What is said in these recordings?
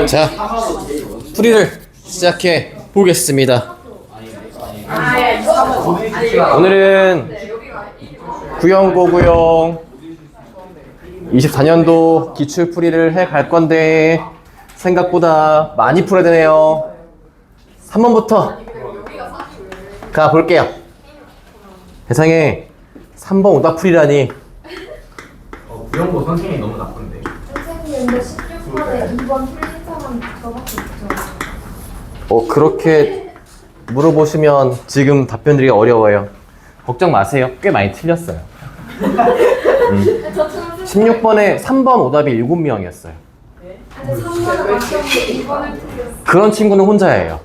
자, 풀이를 시작해 보겠습니다. 오늘은 구형고구형 24년도 기출풀이를 해 갈 건데 생각보다 많이 풀어야 되네요. 3번부터 가 볼게요. 세상에 3번 오답풀이라니. 구형고 선생님이 너무 나쁜데. 선생님, 근데 16번에 2번 틀린 사람 저밖에 없죠. 그렇게 물어보시면 지금 답변 드리기 어려워요. 걱정 마세요. 꽤 많이 틀렸어요. 16번에 3번 오답이 7명이었어요. 근데 3번은 맞췄는데 2번을 틀렸어. 그런 친구는 혼자예요.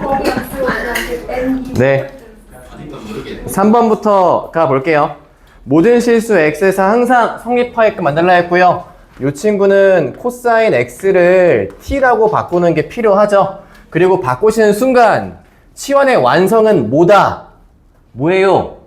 거기 쓰고 그냥 N2. 네. 3번부터 가볼게요. 모든 실수 x에서 항상 성립하게끔 만들라 했고요. 이 친구는 코사인 x를 t라고 바꾸는 게 필요하죠. 그리고 바꾸시는 순간 치환의 완성은 뭐다? 뭐예요?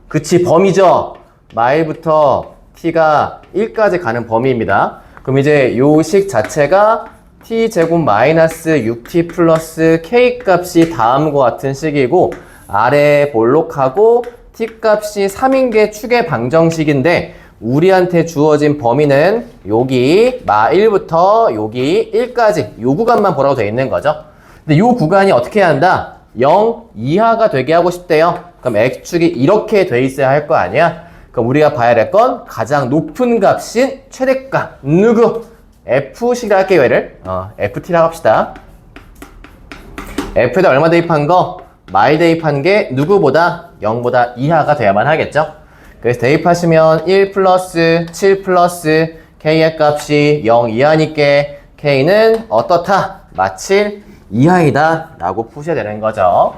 그치, 범위죠. 마일부터 t가 1까지 가는 범위입니다. 그럼 이제 요 식 자체가 t제곱 마이너스 6t 플러스 k 값이 다음과 같은 식이고, 아래 볼록하고 t 값이 3인 게 축의 방정식인데, 우리한테 주어진 범위는 여기 마1부터 여기 1까지 요 구간만 보라고 되어 있는 거죠. 근데 요 구간이 어떻게 해야 한다? 0 이하가 되게 하고 싶대요. 그럼 x축이 이렇게 돼 있어야 할 거 아니야? 그럼 우리가 봐야 될 건 가장 높은 값인 최대값 누구? f식이라 할게요. 얘를 ft라고 합시다. f에다 얼마 대입한 거? 마일 대입한 게 누구보다 0보다 이하가 돼야만 하겠죠. 그래서 대입하시면 1 플러스 7 플러스 k의 값이 0 이하니까 k는 어떻다? 마7 이하이다 라고 푸셔야 되는 거죠.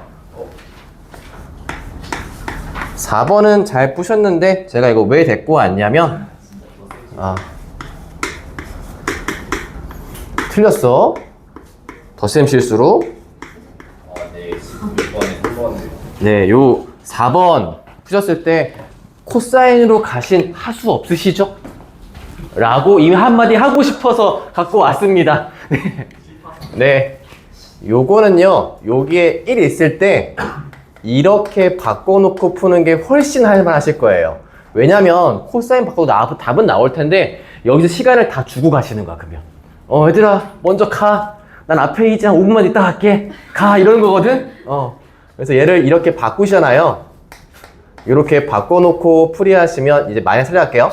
4번은 잘 푸셨는데 제가 이거 왜 데리고 왔냐면 틀렸어. 덧셈 실수로. 네, 요 4번 푸셨을 때 코사인으로 가신 하수 없으시죠? 라고 이미 한마디 하고 싶어서 갖고 왔습니다. 네. 요거는요, 여기에 1 있을 때 이렇게 바꿔놓고 푸는 게 훨씬 할만하실 거예요. 왜냐면 코사인 바꿔도 답은 나올 텐데 여기서 시간을 다 주고 가시는 거야. 그러면 얘들아 먼저 가. 난 앞에 이제 한 5분만 있다 갈게. 가. 이러는 거거든. 그래서 얘를 이렇게 바꾸잖아요. 이렇게 바꿔놓고 풀이하시면 이제 마이너스를 할게요.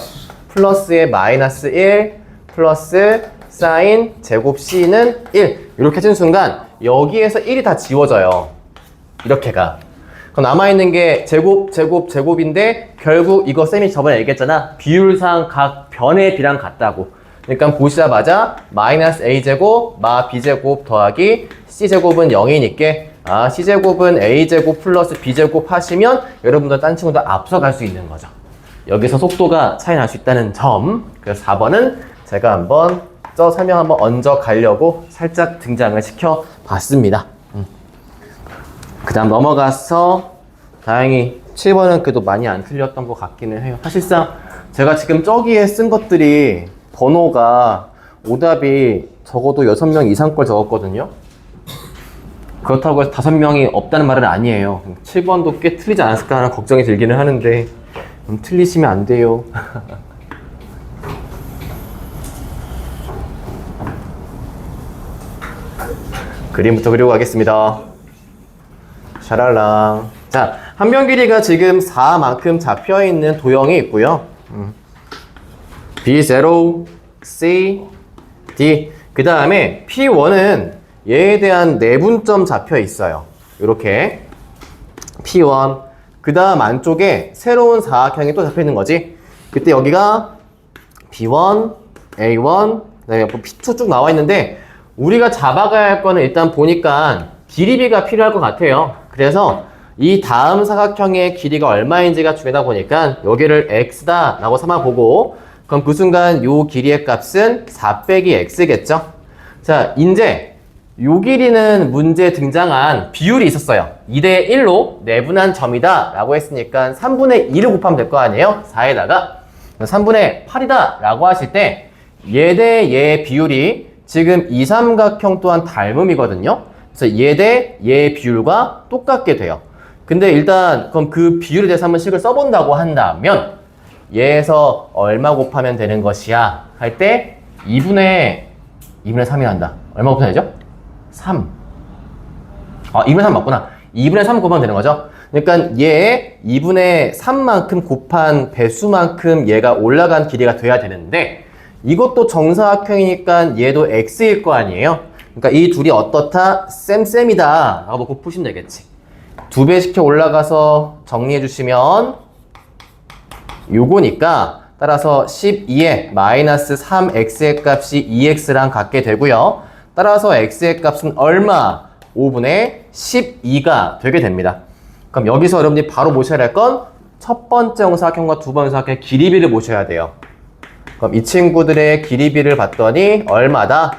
플러스에 마이너스 1 플러스 사인 제곱 c는 1 이렇게 해준 순간 여기에서 1이 다 지워져요. 이렇게가. 그럼 남아있는 게 제곱인데 결국 이거 쌤이 저번에 얘기했잖아. 비율상 각 변의 비랑 같다고. 그러니까 보시자마자 마이너스 a제곱 마 b제곱 더하기 c제곱은 0이니까 c제곱은 a제곱 플러스 b제곱 하시면 여러분들 딴 친구들 앞서갈 수 있는 거죠. 여기서 속도가 차이 날 수 있다는 점. 그래서 4번은 제가 한번 설명 한번 얹어 가려고 살짝 등장을 시켜 봤습니다. 그 다음 넘어가서 다행히 7번은 그래도 많이 안 틀렸던 것 같기는 해요. 사실상 제가 지금 저기에 쓴 것들이 번호가 오답이 적어도 6명 이상 걸 적었거든요. 그렇다고 해서 5명이 없다는 말은 아니에요. 7번도 꽤 틀리지 않았을까 하는 걱정이 들기는 하는데 틀리시면 안 돼요. 그림부터 그리고 가겠습니다. 샤랄랑. 자, 한변 길이가 지금 4만큼 잡혀있는 도형이 있고요. B0, C, D. 그 다음에 P1은 얘에 대한 내분점 잡혀 있어요. 이렇게 P1. 그 다음 안쪽에 새로운 사각형이 또 잡혀 있는 거지. 그때 여기가 B1, A1, 그다음에 P2 쭉 나와 있는데 우리가 잡아가야 할 거는 일단 보니까 길이비가 필요할 것 같아요. 그래서 이 다음 사각형의 길이가 얼마인지가 중요하다 보니까 여기를 x다 라고 삼아보고, 그럼 그 순간 요 길이의 값은 4 빼기 x겠죠. 자, 이제 요 길이는 문제에 등장한 비율이 있었어요. 2대 1로 내분한 점이다 라고 했으니까 3분의 2를 곱하면 될 거 아니에요? 4에다가. 3분의 8이다 라고 하실 때 얘 대 얘 비율이 지금 이 삼각형 또한 닮음이거든요. 그래서 얘 대 얘 비율과 똑같게 돼요. 근데 일단 그럼 그 비율에 대해서 한번 식을 써본다고 한다면 얘에서 얼마 곱하면 되는 것이야 할 때 2분의 3이 난다. 얼마 곱하면 되죠? 3. 2분의 3 맞구나. 2분의 3 곱하면 되는 거죠. 그러니까 얘 2분의 3만큼 곱한 배수만큼 얘가 올라간 길이가 돼야 되는데 이것도 정사각형이니까 얘도 x일 거 아니에요. 그러니까 이 둘이 어떻다? 쌤쌤이다 라고 놓고 푸시면 되겠지. 2배 시켜 올라가서 정리해 주시면 요거니까 따라서 12에 마이너스 3x의 값이 2x랑 같게 되고요. 따라서 x의 값은 얼마? 5분의 12가 되게 됩니다. 그럼 여기서 여러분들이 바로 모셔야 할 건 첫 번째 정사각형과 두 번째 정사각형의 길이비를 모셔야 돼요. 그럼 이 친구들의 길이비를 봤더니 얼마다?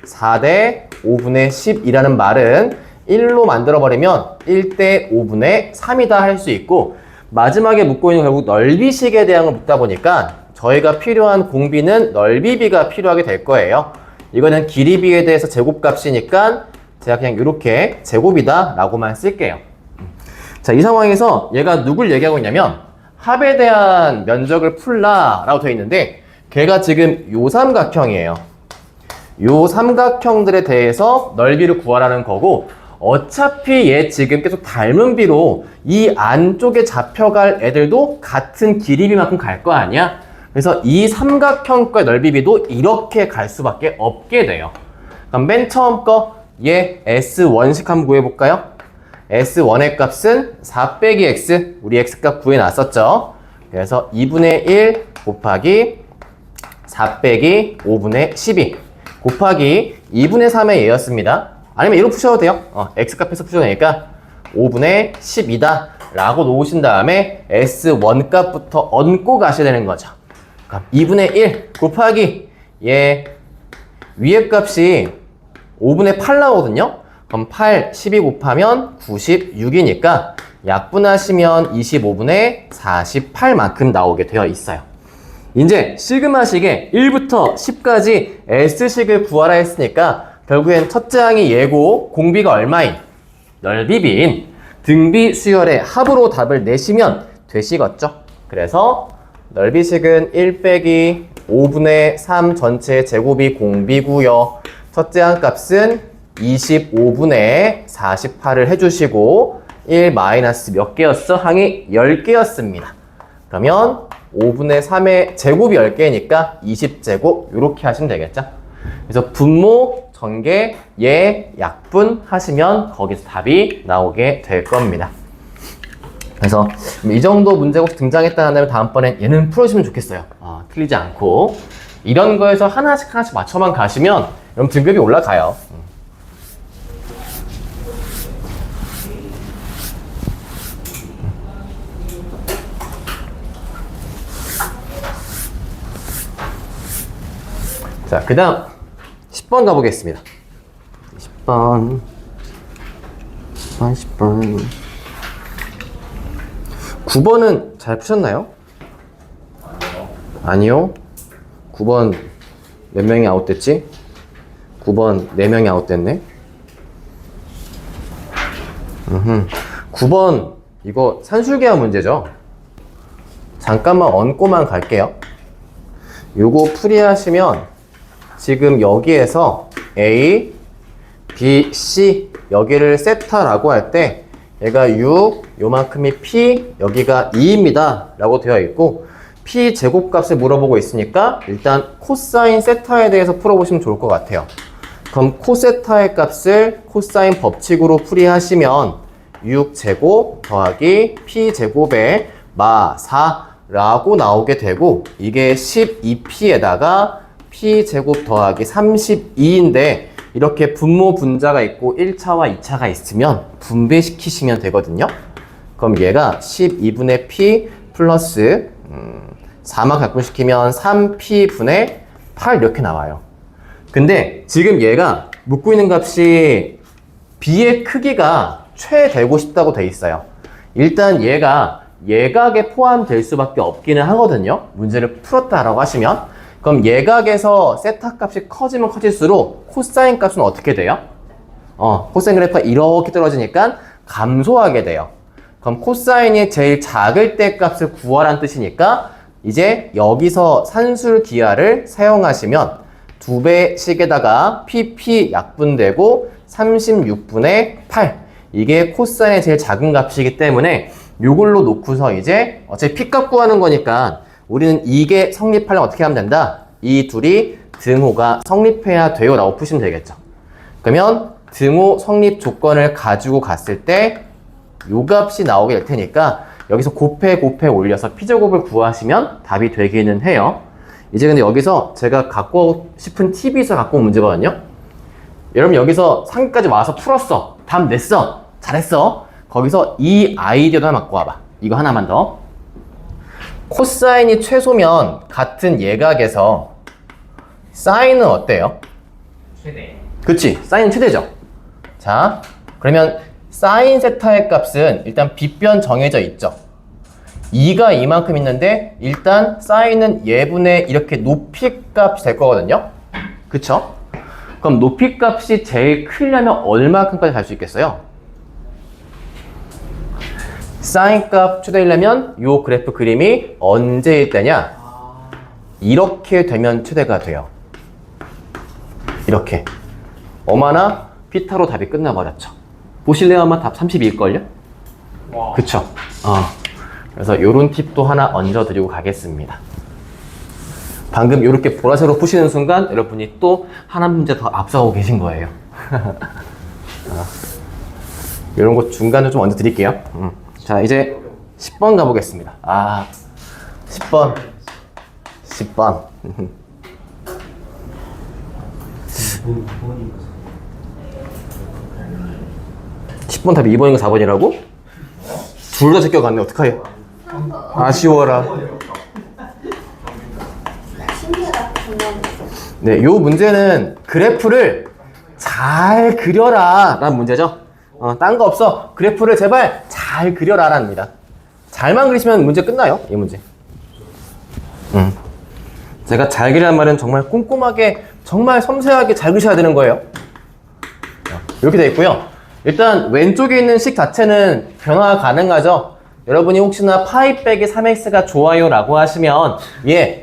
4대 5분의 10이라는 말은 1로 만들어버리면 1대 5분의 3이다 할 수 있고 마지막에 묻고 있는 결국 넓이식에 대한 걸 묻다 보니까 저희가 필요한 공비는 넓이비가 필요하게 될 거예요. 이거는 길이비에 대해서 제곱값이니까 제가 그냥 이렇게 제곱이다 라고만 쓸게요. 자, 이 상황에서 얘가 누굴 얘기하고 있냐면 합에 대한 면적을 풀라 라고 되어 있는데 걔가 지금 요 삼각형이에요. 요 삼각형들에 대해서 넓이를 구하라는 거고 어차피 얘 지금 계속 닮은 비로 이 안쪽에 잡혀갈 애들도 같은 길이비만큼 갈 거 아니야? 그래서 이 삼각형과의 넓이비도 이렇게 갈 수밖에 없게 돼요. 그럼 맨 처음 거 얘 S1식 한번 구해볼까요? S1의 값은 4 빼기 X, 우리 X값 구해놨었죠. 그래서 2분의 1 곱하기 4 빼기 5분의 12 곱하기 2분의 3의 얘였습니다. 아니면 이로 푸셔도 돼요. X값에서 푸셔도 되니까 5분의 12다 라고 놓으신 다음에 S1 값부터 얹고 가셔야 되는 거죠. 그럼 2분의 1 곱하기 얘 위의 값이 5분의 8 나오거든요. 그럼 8, 12 곱하면 96이니까 약분하시면 25분의 48만큼 나오게 되어 있어요. 이제 시그마식에 1부터 10까지 S식을 구하라 했으니까 결국엔 첫째 항이 얘고 공비가 얼마인? 넓이비인 등비 수열의 합으로 답을 내시면 되시겠죠? 그래서 넓이식은 1 빼기 5분의 3 전체 제곱이 공비고요. 첫째 항 값은 25분의 48을 해주시고 1 마이너스 몇 개였어? 항이 10개였습니다. 그러면 5분의 3의 제곱이 10개니까 20제곱 이렇게 하시면 되겠죠? 그래서 분모, 전개, 예, 약분 하시면 거기서 답이 나오게 될 겁니다. 그래서 이 정도 문제가 혹시 등장했다 한다면 다음번엔 얘는 풀어주시면 좋겠어요. 틀리지 않고 이런 거에서 하나씩 맞춰만 가시면 그럼 등급이 올라가요. 자, 그 다음 10번 가보겠습니다. 10번 9번은 잘 푸셨나요? 아니요. 9번 몇 명이 아웃됐지? 9번 4명이 아웃됐네. 9번 이거 산술계화 문제죠. 잠깐만 얹고만 갈게요. 요거 풀이하시면 지금 여기에서 A, B, C 여기를 세타라고 할 때 얘가 6, 요만큼이 P, 여기가 2입니다 라고 되어 있고 P 제곱값을 물어보고 있으니까 일단 코사인 세타에 대해서 풀어보시면 좋을 것 같아요. 그럼 코세타의 값을 코사인 법칙으로 풀이하시면 6제곱 더하기 P제곱에 마 4라고 나오게 되고 이게 12P에다가 P제곱 더하기 32인데 이렇게 분모 분자가 있고 1차와 2차가 있으면 분배시키시면 되거든요. 그럼 얘가 12분의 P 플러스 4만 각분시키면 3P분의 8 이렇게 나와요. 근데 지금 얘가 묻고 있는 값이 B의 크기가 최되고 싶다고 돼 있어요. 일단 얘가 예각에 포함될 수밖에 없기는 하거든요. 문제를 풀었다라고 하시면. 그럼 예각에서 세타 값이 커지면 커질수록 코사인 값은 어떻게 돼요? 코사인 그래프가 이렇게 떨어지니까 감소하게 돼요. 그럼 코사인이 제일 작을 때 값을 구하라는 뜻이니까 이제 여기서 산술기하를 사용하시면 2배씩에다가 pp 약분되고 36분의 8 이게 코사인의 제일 작은 값이기 때문에 요걸로 놓고서 이제 어차피 p값 구하는 거니까 우리는 이게 성립하려면 어떻게 하면 된다? 이 둘이 등호가 성립해야 돼요 라고 푸시면 되겠죠. 그러면 등호 성립 조건을 가지고 갔을 때 요 값이 나오게 될 테니까 여기서 곱해 올려서 피제곱을 구하시면 답이 되기는 해요. 이제 근데 여기서 제가 갖고 싶은 팁이 있어 갖고 온 문제거든요. 여러분 여기서 상기까지 와서 풀었어. 답 냈어. 잘했어. 거기서 이 아이디어도 하나 갖고 와봐. 이거 하나만 더. 코사인이 최소면 같은 예각에서 사인은 어때요? 최대. 그치? 사인은 최대죠. 자, 그러면 사인 세타의 값은 일단 빗변 정해져 있죠. 2가 이만큼 있는데 일단 사인은 예분의 이렇게 높이 값이 될 거거든요. 그쵸? 그럼 높이 값이 제일 크려면 얼마큼까지 갈 수 있겠어요? 사인 값 최대이려면 이 그래프 그림이 언제일 때냐? 이렇게 되면 최대가 돼요. 이렇게. 어마나 피타로 답이 끝나버렸죠. 보실래요? 아마 답 32일걸요? 와. 그쵸? 그래서 요런 팁도 하나 얹어드리고 가겠습니다. 방금 이렇게 보라색으로 푸시는 순간 여러분이 또 하나 문제 더 앞서고 계신 거예요. 이런 거 중간에 좀 얹어드릴게요. 자, 이제 10번 가보겠습니다. 10번. 10번. 10번 답이 2번인가 4번이라고? 둘 다 제껴갔네. 어떡해요? 아쉬워라. 신기하다. 정말. 네, 요 문제는 그래프를 잘 그려라 라는 문제죠. 딴 거 없어. 그래프를 제발 잘 그려라 라는입니다. 잘만 그리시면 문제 끝나요. 이 문제. 제가 잘 그리란 말은 정말 꼼꼼하게 정말 섬세하게 잘 그리셔야 되는 거예요. 이렇게 돼 있고요. 일단 왼쪽에 있는 식 자체는 변화 가능하죠. 여러분이 혹시나 파이 빼기 3x가 좋아요 라고 하시면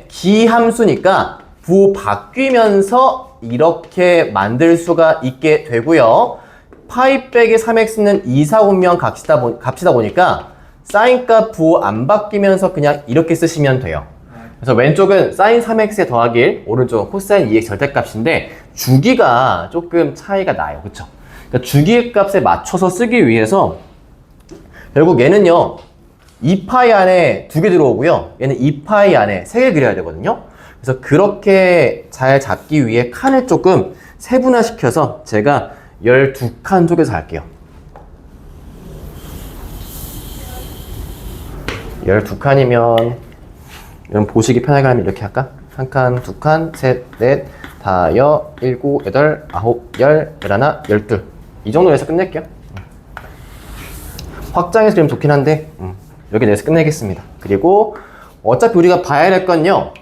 기함수니까 부호 바뀌면서 이렇게 만들 수가 있게 되고요. 파이 빼기 3x는 2, 4, 5면 값이다 보니까 사인값 부호 안 바뀌면서 그냥 이렇게 쓰시면 돼요. 그래서 왼쪽은 사인 3x에 더하기 1, 오른쪽은 코사인 2x 절대값인데 주기가 조금 차이가 나요. 그쵸? 그러니까 주기의 값에 맞춰서 쓰기 위해서 결국 얘는요 2파이 안에 2개 들어오고요 얘는 2파이 안에 3개 그려야 되거든요. 그래서 그렇게 잘 잡기 위해 칸을 조금 세분화시켜서 제가 12칸 쪽에서 할게요. 12칸이면 여러분 보시기 편하게 하면 이렇게 할까? 1칸, 2칸, 셋, 넷, 다여, 일곱, 여덟, 아홉, 열, 열하나, 12. 이 정도로 해서 끝낼게요. 확장해서 그리면 좋긴 한데 여기 내서 끝내겠습니다. 그리고 어차피 우리가 봐야 될 건요.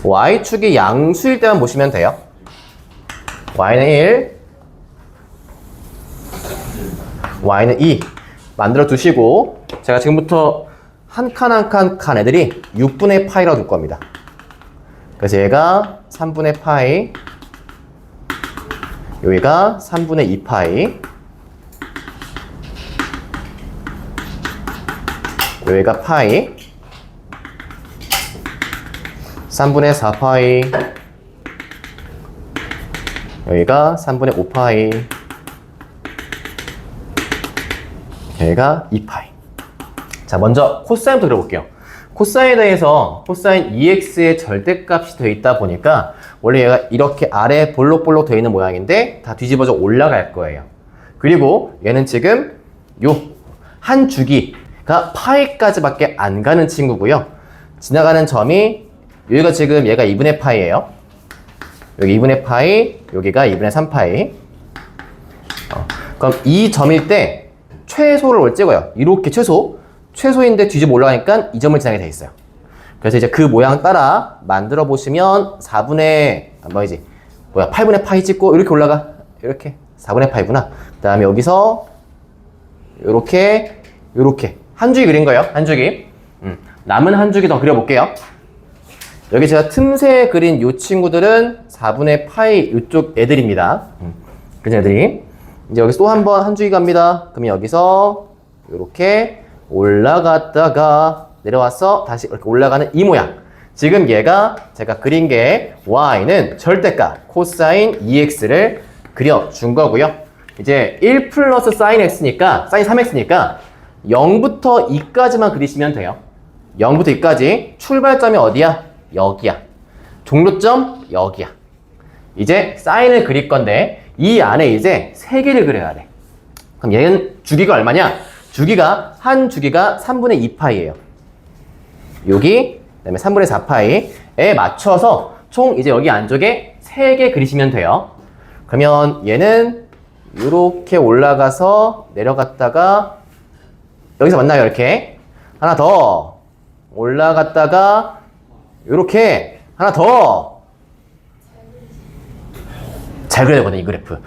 y축이 양수일 때만 보시면 돼요. y는 1, y는 2 만들어 두시고 제가 지금부터 한 칸 한 칸 애들이 6분의 파이라고 둘 겁니다. 그래서 얘가 3분의 파이, 여기가 3분의 2파이, 여기가 파이, 3분의 4파이, 여기가 3분의 5파이, 여기가 2파이. 자, 먼저 코사인부터 그려볼게요. 코사인에 대해서 코사인 2x의 절대값이 되어 있다 보니까 원래 얘가 이렇게 아래 볼록볼록 되어 있는 모양인데 다 뒤집어져 올라갈 거예요. 그리고 얘는 지금 요 한 주기가 파이까지밖에 안 가는 친구고요. 지나가는 점이 여기가 지금 얘가 2분의 파이예요. 여기 2분의 파이, 여기가 2분의 3파이. 그럼 이 점일 때 최소를 찍어요. 이렇게 최소인데 뒤집어 올라가니까 이 점을 지나게 돼 있어요. 그래서 이제 그 모양 따라 만들어 보시면 8분의 파이 찍고 이렇게 올라가. 이렇게 4분의 파이구나. 그 다음에 여기서 요렇게 한 줄기 그린 거예요. 한 줄기. 남은 한 줄기 더 그려볼게요. 여기 제가 틈새 그린 요 친구들은 4분의 파이 요쪽 애들입니다. 그런 애들이. 이제 여기서 또 한 번 한 줄기 갑니다. 그럼 여기서 요렇게 올라갔다가 내려와서 다시 이렇게 올라가는 이 모양. 지금 얘가 제가 그린 게 y는 절대값 코사인 2x를 그려준 거고요. 이제 1 플러스 사인 x니까 사인 3x니까 0부터 2까지만 그리시면 돼요. 0부터 2까지 출발점이 어디야? 여기야. 종료점 여기야. 이제 사인을 그릴 건데 이 안에 이제 3개를 그려야 돼. 그럼 얘는 주기가 얼마냐? 한 주기가 3분의 2파이예요. 여기 그다음에 3분의 4파이에 맞춰서 총 이제 여기 안쪽에 3개 그리시면 돼요. 그러면 얘는 이렇게 올라가서 내려갔다가 여기서 만나요. 이렇게 하나 더 올라갔다가 이렇게 하나 더. 잘 그려야 되거든 이 그래프.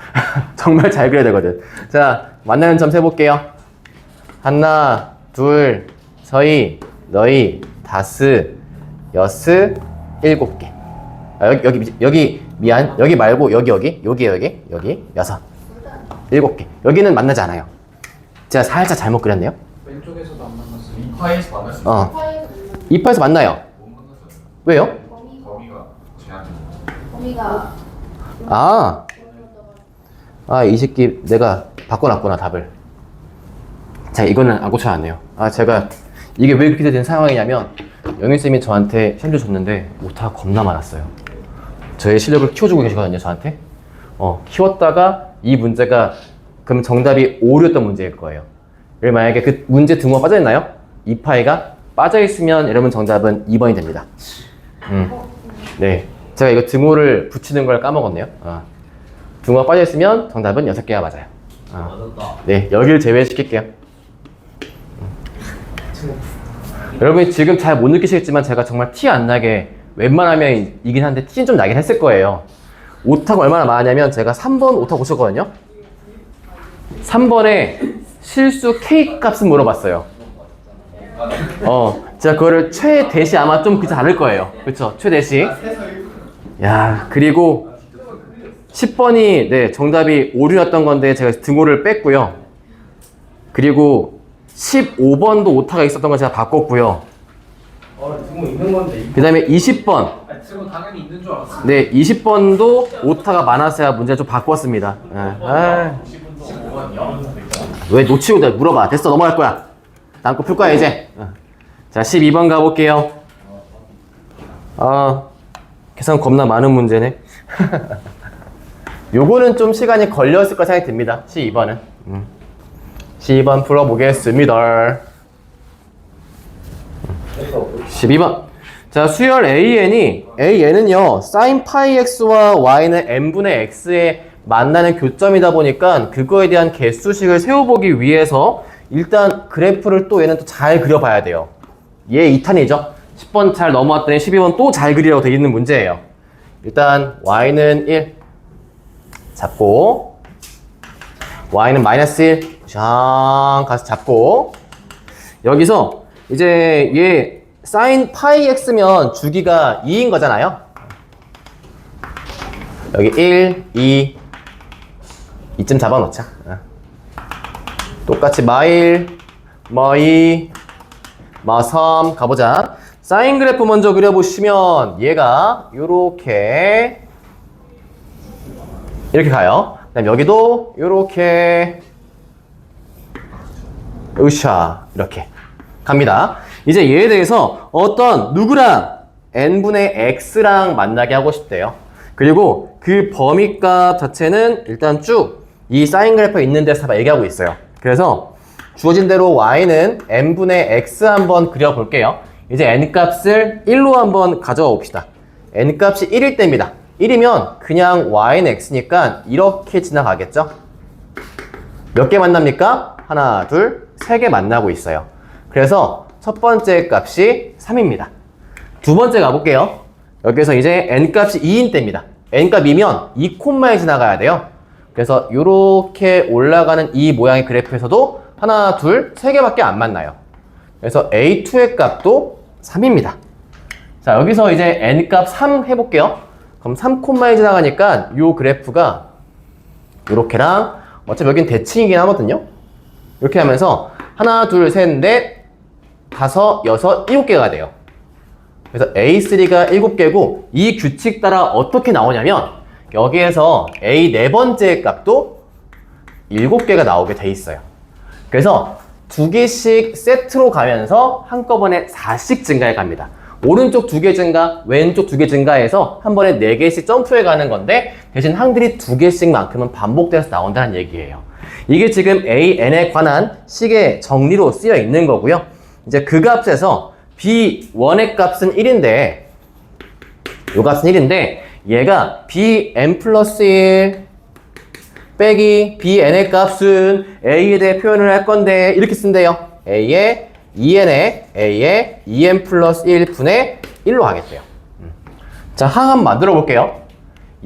정말 잘 그려야 되거든. 자, 만나는 점 세볼게요. 하나, 둘, 서희, 너희, 다스, 여스, 7개. 여기 미안. 여기 말고 여기 6. 7개. 여기는 만나지 않아요. 제가 살짝 잘못 그렸네요. 왼쪽에서도 안 만났어요. 2파에서 만났어요. 어. 2파에서 만나요. 못 만났어요. 왜요? 범위가 제한이. 범위가 이 새끼 내가 바꿔놨구나 답을. 자, 이거는 안 고쳐놨네요. 제가 이게 왜 그렇게 된 상황이냐면 영희쌤이 저한테 시험지 줬는데 오타가 겁나 많았어요. 저의 실력을 키워주고 계시거든요, 저한테. 키웠다가 이 문제가 그럼 정답이 5였던 문제일 거예요. 그리고 만약에 그 문제 등호가 빠져있나요? 2파이가 빠져있으면 여러분 정답은 2번이 됩니다. 네. 제가 이거 등호를 붙이는 걸 까먹었네요. 등호가 빠져있으면 정답은 6개가 맞아요. 네, 여기를 제외시킬게요. 여러분이 지금 잘 못 느끼시겠지만 제가 정말 티 안 나게 웬만하면 이긴 한데 티는 좀 나긴 했을 거예요. 오타가 얼마나 많았냐면 제가 3번 오타 고쳤거든요. 3번에 실수 K 값은 물어봤어요. 제가 그거를 최대시 아마 좀 그렇지 않을 거예요. 그쵸? 최대시. 야, 그리고 10번이 네 정답이 오류였던 건데 제가 등호를 뺐고요. 그리고 15번도 오타가 있었던 거 제가 바꿨고요. 등호 있는 건데. 그 다음에 20번. 등호 당연히 있는 줄 알았어. 네, 20번도 오타가 많았어야 문제 좀 바꿨습니다. 왜 놓치고 내가 물어봐. 됐어, 넘어갈 거야. 다음 거 풀 거야, 이제. 자, 12번 가볼게요. 계산 겁나 많은 문제네. 요거는 좀 시간이 걸렸을 거 생각이 듭니다. 12번은. 12번 풀어보겠습니다. 12번. 자, 수열 AN은요, sin 파이 x와 y는 n분의 x에 만나는 교점이다 보니까 그거에 대한 개수식을 세워보기 위해서 일단 그래프를 또 얘는 또 잘 그려봐야 돼요. 얘 2탄이죠. 10번 잘 넘어왔더니 12번 또 잘 그리라고 되어 있는 문제예요. 일단 y는 1 잡고 y는 마이너스 1 장 가서 잡고 여기서 이제 얘 sin 파이 x면 주기가 2인 거잖아요. 여기 1, 2, 2점 잡아놓자. 똑같이 마1, 마2, 마3 가보자. 사인 그래프 먼저 그려보시면 얘가 요렇게 이렇게 가요. 그 다음 여기도 요렇게 으쌰 이렇게 갑니다. 이제 얘에 대해서 어떤 누구랑 n분의 x랑 만나게 하고 싶대요. 그리고 그 범위값 자체는 일단 쭉 이 사인 그래프에 있는 데서 다 얘기하고 있어요. 그래서 주어진 대로 y는 n분의 x 한번 그려볼게요. 이제 n값을 1로 한번 가져가 봅시다. n값이 1일 때입니다. 1이면 그냥 y는 x니까 이렇게 지나가겠죠? 몇 개 만납니까? 하나, 둘, 세 개 만나고 있어요. 그래서 첫 번째 값이 3입니다. 두 번째 가볼게요. 여기서 이제 n값이 2인 때입니다. n값이면 2콤마에 지나가야 돼요. 그래서 이렇게 올라가는 이 모양의 그래프에서도 하나, 둘, 세 개밖에 안 만나요. 그래서 a2의 값도 3입니다. 자, 여기서 이제 n값 3 해볼게요. 그럼 3콤마에 지나가니까 이 그래프가 이렇게랑 어차피 여긴 대칭이긴 하거든요. 이렇게 하면서 하나, 둘, 셋, 넷, 다섯, 여섯, 7개가 돼요. 그래서 A3가 7개고 이 규칙 따라 어떻게 나오냐면 여기에서 A 네 번째 값도 7개가 나오게 돼 있어요. 그래서 2개씩 세트로 가면서 한꺼번에 4씩 증가해 갑니다. 오른쪽 2개 증가, 왼쪽 2개 증가해서 한 번에 4개씩 점프해 가는 건데 대신 항들이 2개씩만큼은 반복돼서 나온다는 얘기예요. 이게 지금 AN에 관한 식의 정리로 쓰여 있는 거고요. 이제 그 값에서 B1의 값은 1인데 요 값은 1인데 얘가 Bn 플러스 1 빼기 Bn의 값은 A에 대해 표현을 할 건데 이렇게 쓴대요. A에 2n에 A에 2n 플러스 1 분의 1로 하겠대요. 자, 항 만들어 볼게요.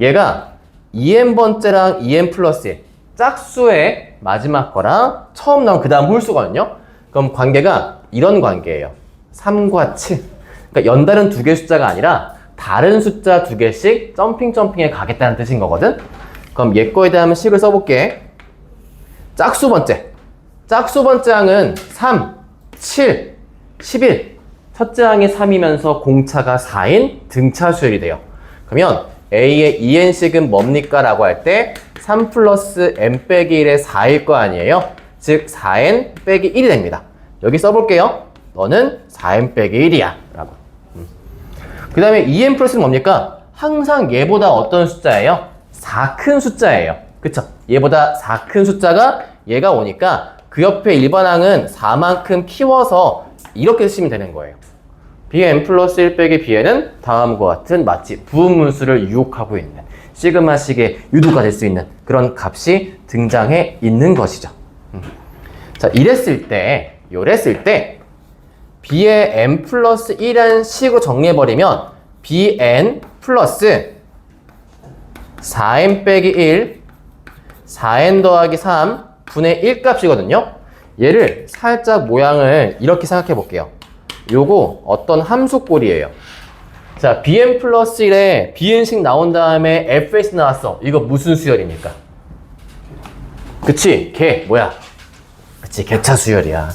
얘가 2n번째랑 2n 플러스 1 짝수의 마지막 거랑 처음 나온 그 다음 홀수거든요. 그럼 관계가 이런 관계예요. 3과 7. 그러니까 연달은 2개 숫자가 아니라 다른 숫자 2개씩 점핑에 가겠다는 뜻인 거거든. 그럼 얘 거에 대한 식을 써볼게. 짝수 번째 항은 3, 7, 11. 첫째 항이 3이면서 공차가 4인 등차 수열이 돼요. 그러면 A의 2n씩은 뭡니까? 라고 할 때 3 플러스 n 빼기 1의 4일 거 아니에요? 즉 4n 빼기 1이 됩니다. 여기 써볼게요. 너는 4n 빼기 1이야 라고. 그 다음에 2n 플러스는 뭡니까? 항상 얘보다 어떤 숫자예요? 4 큰 숫자예요. 그쵸? 얘보다 4 큰 숫자가 얘가 오니까 그 옆에 일반항은 4만큼 키워서 이렇게 쓰시면 되는 거예요. bn 플러스 1 빼기 bn은 다음과 같은 마치 부분문수를 유혹하고 있는 시그마식의 유도가 될 수 있는 그런 값이 등장해 있는 것이죠. 자, 이랬을 때 b의 n 플러스 1이라는 식으로 정리해버리면 bn 플러스 4n 빼기 1 4n 더하기 3 분의 1 값이거든요. 얘를 살짝 모양을 이렇게 생각해 볼게요. 요거 어떤 함수꼴이에요. 자, bn 플러스 1에 bn씩 나온 다음에 fs 나왔어. 이거 무슨 수열입니까? 그치? 그치, 개차 수열이야.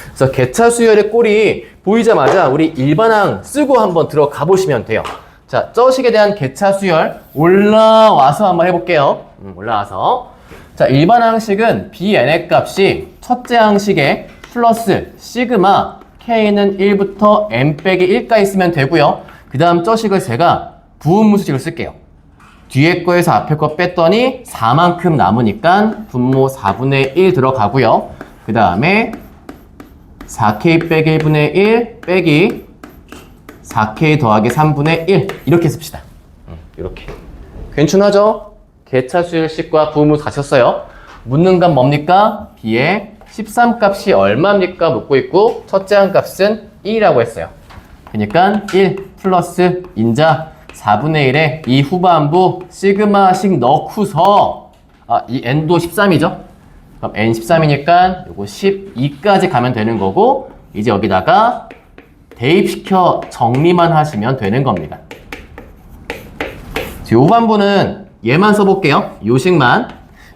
그래서 개차 수열의 꼴이 보이자마자 우리 일반항 쓰고 한번 들어가 보시면 돼요. 자, 저 식에 대한 개차 수열 올라와서 한번 해볼게요. 올라와서. 자, 일반항식은 bn의 값이 첫째 항식에 플러스 시그마 k는 1부터 n 빼기 1까지 쓰면 되고요. 그 다음 저 식을 제가 부분문수식을 쓸게요. 뒤에 거에서 앞에 거 뺐더니 4만큼 남으니까 분모 4분의 1 들어가고요. 그 다음에 4k 빼기 1분의 1 빼기 4k 더하기 3분의 1 이렇게 씁시다. 이렇게. 괜찮아죠? 개차수열식과 부분문수 가셨어요. 묻는 값 뭡니까? b의 13값이 얼마입니까? 묻고 있고 첫째 한 값은 1이라고 했어요. 그러니까 1 플러스 인자 4분의 1에 이 후반부 시그마식 넣고서 이 n도 13이죠? 그럼 n 13이니까 요거 12까지 가면 되는 거고 이제 여기다가 대입시켜 정리만 하시면 되는 겁니다. 요 후반부는 얘만 써볼게요. 요 식만.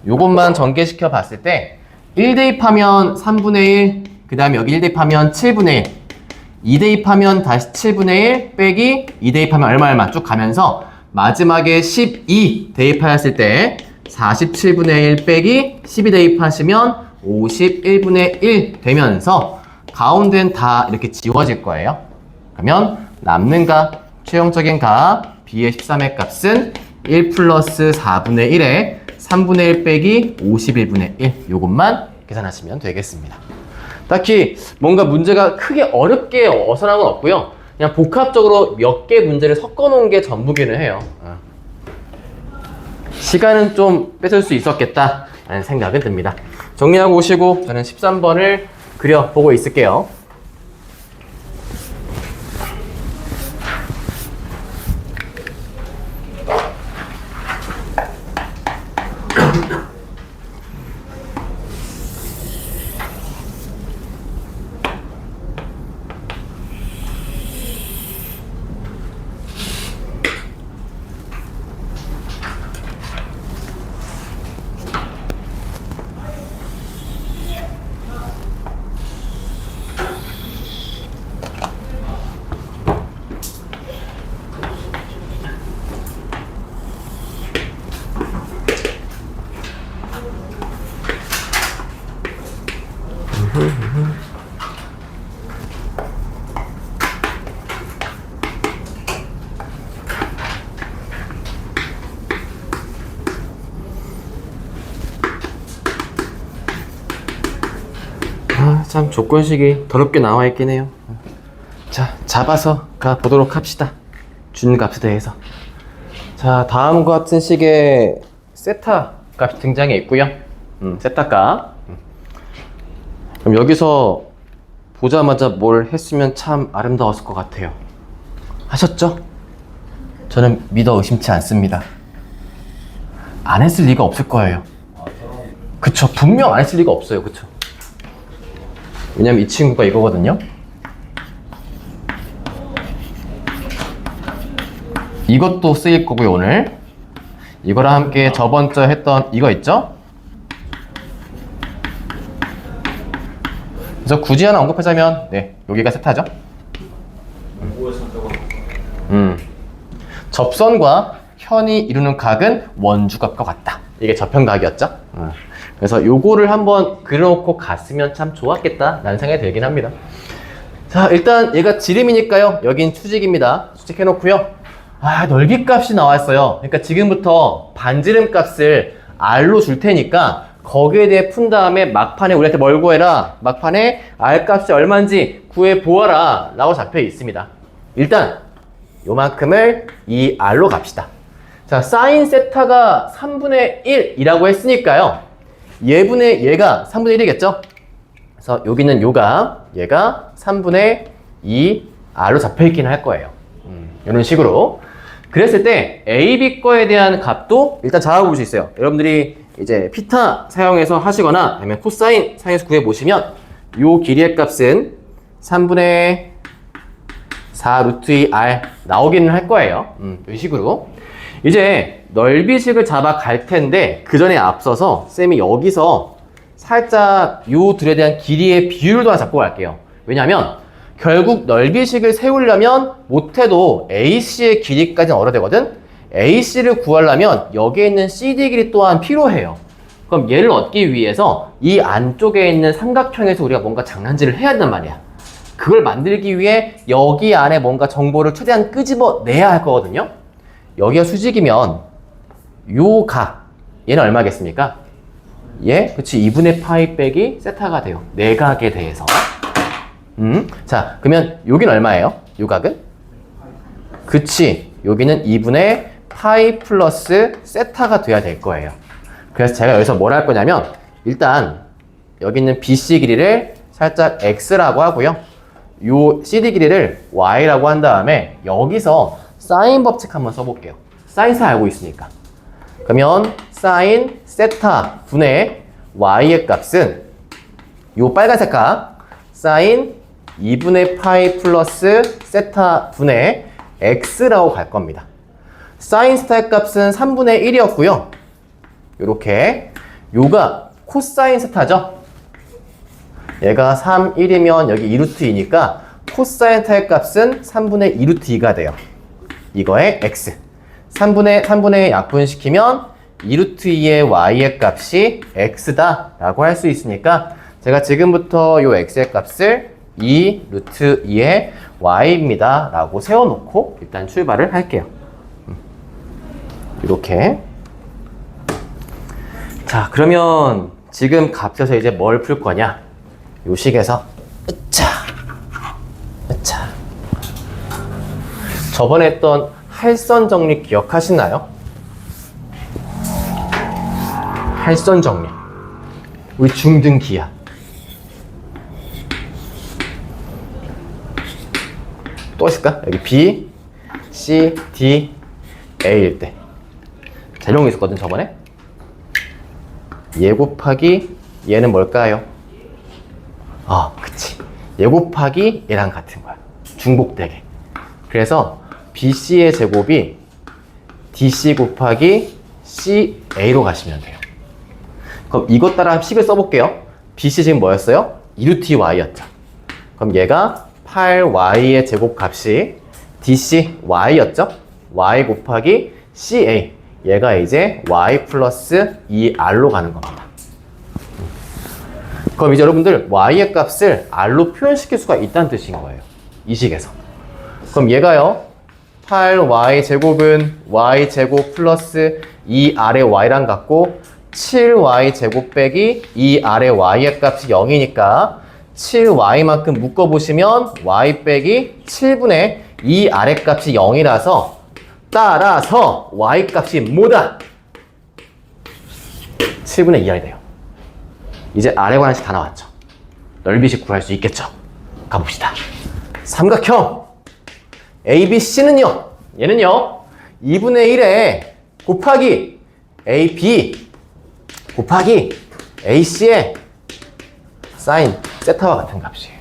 요것만 전개시켜 봤을 때 1 대입하면 3분의 1, 그 다음에 여기 1 대입하면 7분의 1, 2 대입하면 다시 7분의 1 빼기 2 대입하면 얼마 쭉 가면서 마지막에 12 대입하였을 때 47분의 1 빼기 12 대입하시면 51분의 1 되면서 가운데는 다 이렇게 지워질 거예요. 그러면 남는 값, 최종적인 값 b의 13의 값은 1 플러스 4분의 1에 3분의 1 빼기 51분의 1 요것만 계산하시면 되겠습니다. 딱히 뭔가 문제가 크게 어렵게 어선한 건 없고요. 그냥 복합적으로 몇 개 문제를 섞어 놓은 게 전부기는 해요. 시간은 좀 뺏을 수 있었겠다. 라는 생각은 듭니다. 정리하고 오시고 저는 13번을 그려보고 있을게요. 참 조건식이 더럽게 나와 있긴 해요. 자, 잡아서 가보도록 합시다. 준값에 대해서. 자, 다음과 같은 식의 세타 값이 등장해 있고요. 세타 값. 그럼 여기서 보자마자 뭘 했으면 참 아름다웠을 것 같아요. 하셨죠? 저는 믿어 의심치 않습니다. 안 했을 리가 없을 거예요. 그쵸, 분명 안 했을 리가 없어요. 그쵸? 왜냐면 이 친구가 이거거든요. 이것도 쓰일 거고요, 오늘. 이거랑 함께 저번 주에 했던 이거 있죠? 그래서 굳이 하나 언급하자면, 네, 여기가 세타죠? 접선과 현이 이루는 각은 원주각과 같다. 이게 저편각이었죠? 그래서 요거를 한번 그려놓고 갔으면 참 좋았겠다 라는 생각이 들긴 합니다. 자, 일단 얘가 지름이니까요. 여긴 추직입니다. 추직해놓고요. 넓이 값이 나왔어요. 그러니까 지금부터 반지름 값을 R로 줄 테니까 거기에 대해 푼 다음에 막판에 우리한테 뭘 구해라. 막판에 R 값이 얼마인지 구해보아라 라고 잡혀 있습니다. 일단 요만큼을 이 R로 갑시다. 자, 사인 세타가 3분의 1이라고 했으니까요. 얘가 3분의 1이겠죠? 그래서 여기는 얘가 3분의 2 R로 잡혀있긴 할 거예요. 이런 식으로. 그랬을 때 A, B 거에 대한 값도 일단 잡아볼 수 있어요. 여러분들이 이제 피타 사용해서 하시거나 아니면 코사인 사용해서 구해보시면 요 길이의 값은 3분의 4 루트 2 R 나오기는 할 거예요. 이런 식으로. 이제 넓이식을 잡아 갈 텐데 그 전에 앞서서 쌤이 여기서 살짝 요 둘에 대한 길이의 비율도 하나 잡고 갈게요. 왜냐면 결국 넓이식을 세우려면 못해도 AC의 길이까지는 얻어야 되거든. AC를 구하려면 여기에 있는 CD 길이 또한 필요해요. 그럼 얘를 얻기 위해서 이 안쪽에 있는 삼각형에서 우리가 뭔가 장난질을 해야 된단 말이야. 그걸 만들기 위해 여기 안에 뭔가 정보를 최대한 끄집어내야 할 거거든요. 여기가 수직이면 요 각, 얘는 얼마겠습니까? 그치, 2분의 파이 빼기 세타가 돼요. 내각에 대해서. 자, 그러면 여기는 얼마예요? 요 각은? 그치, 여기는 2분의 파이 플러스 세타가 돼야 될 거예요. 그래서 제가 여기서 뭘 할 거냐면 일단 여기 있는 BC 길이를 살짝 X라고 하고요. 요 CD 길이를 Y라고 한 다음에 여기서 사인 법칙 한번 써볼게요. 사인사 알고 있으니까. 그러면 사인 세타 분의 Y의 값은 요 빨간색 값 사인 2분의 파이 플러스 세타 분의 X라고 갈 겁니다. 사인 세타의 값은 3분의 1이었고요. 요렇게 요가 코사인 세타죠. 얘가 3, 1이면 여기 2루트 2니까 코사인 세타의 값은 3분의 2루트 2가 돼요. 이거의 X. 3분의 약분시키면 2루트 2의 Y의 값이 X다 라고 할 수 있으니까 제가 지금부터 요 X의 값을 2 루트 2의 Y입니다 라고 세워놓고 일단 출발을 할게요. 이렇게. 자, 그러면 지금 값에서 이제 뭘 풀 거냐? 요 식에서 으차 저번에 했던 할선 정리 기억하시나요? 할선 정리. 우리 중등기하. 또 있을까? 여기 B, C, D, A일 때. 자, 이런 거 있었거든, 저번에. 얘 곱하기 얘는 뭘까요? 그치. 얘 곱하기 얘랑 같은 거야. 중복되게. 그래서 BC의 제곱이 DC 곱하기 CA로 가시면 돼요. 그럼 이것 따라 식을 써볼게요. BC 지금 뭐였어요? 2루트Y였죠. 그럼 얘가 8Y의 제곱값이 DC Y였죠? Y 곱하기 CA. 얘가 이제 Y 플러스 2R로 가는 겁니다. 그럼 이제 여러분들 Y의 값을 R로 표현시킬 수가 있다는 뜻인 거예요. 이 식에서. 그럼 얘가요. 8Y 제곱은 Y 제곱 플러스 2R의 Y랑 같고 7Y 제곱 빼기 2R의 Y의 값이 0이니까 7Y만큼 묶어보시면 Y 빼기 7분의 2R의 값이 0이라서 따라서 Y 값이 뭐다? 7분의 2R이 돼요. 이제 R에 관한 식 다 나왔죠. 넓이식 구할 수 있겠죠. 가봅시다. 삼각형 ABC는요. 얘는요. 2분의 1에 곱하기 AB 곱하기 AC의 사인 세타와 같은 값이에요.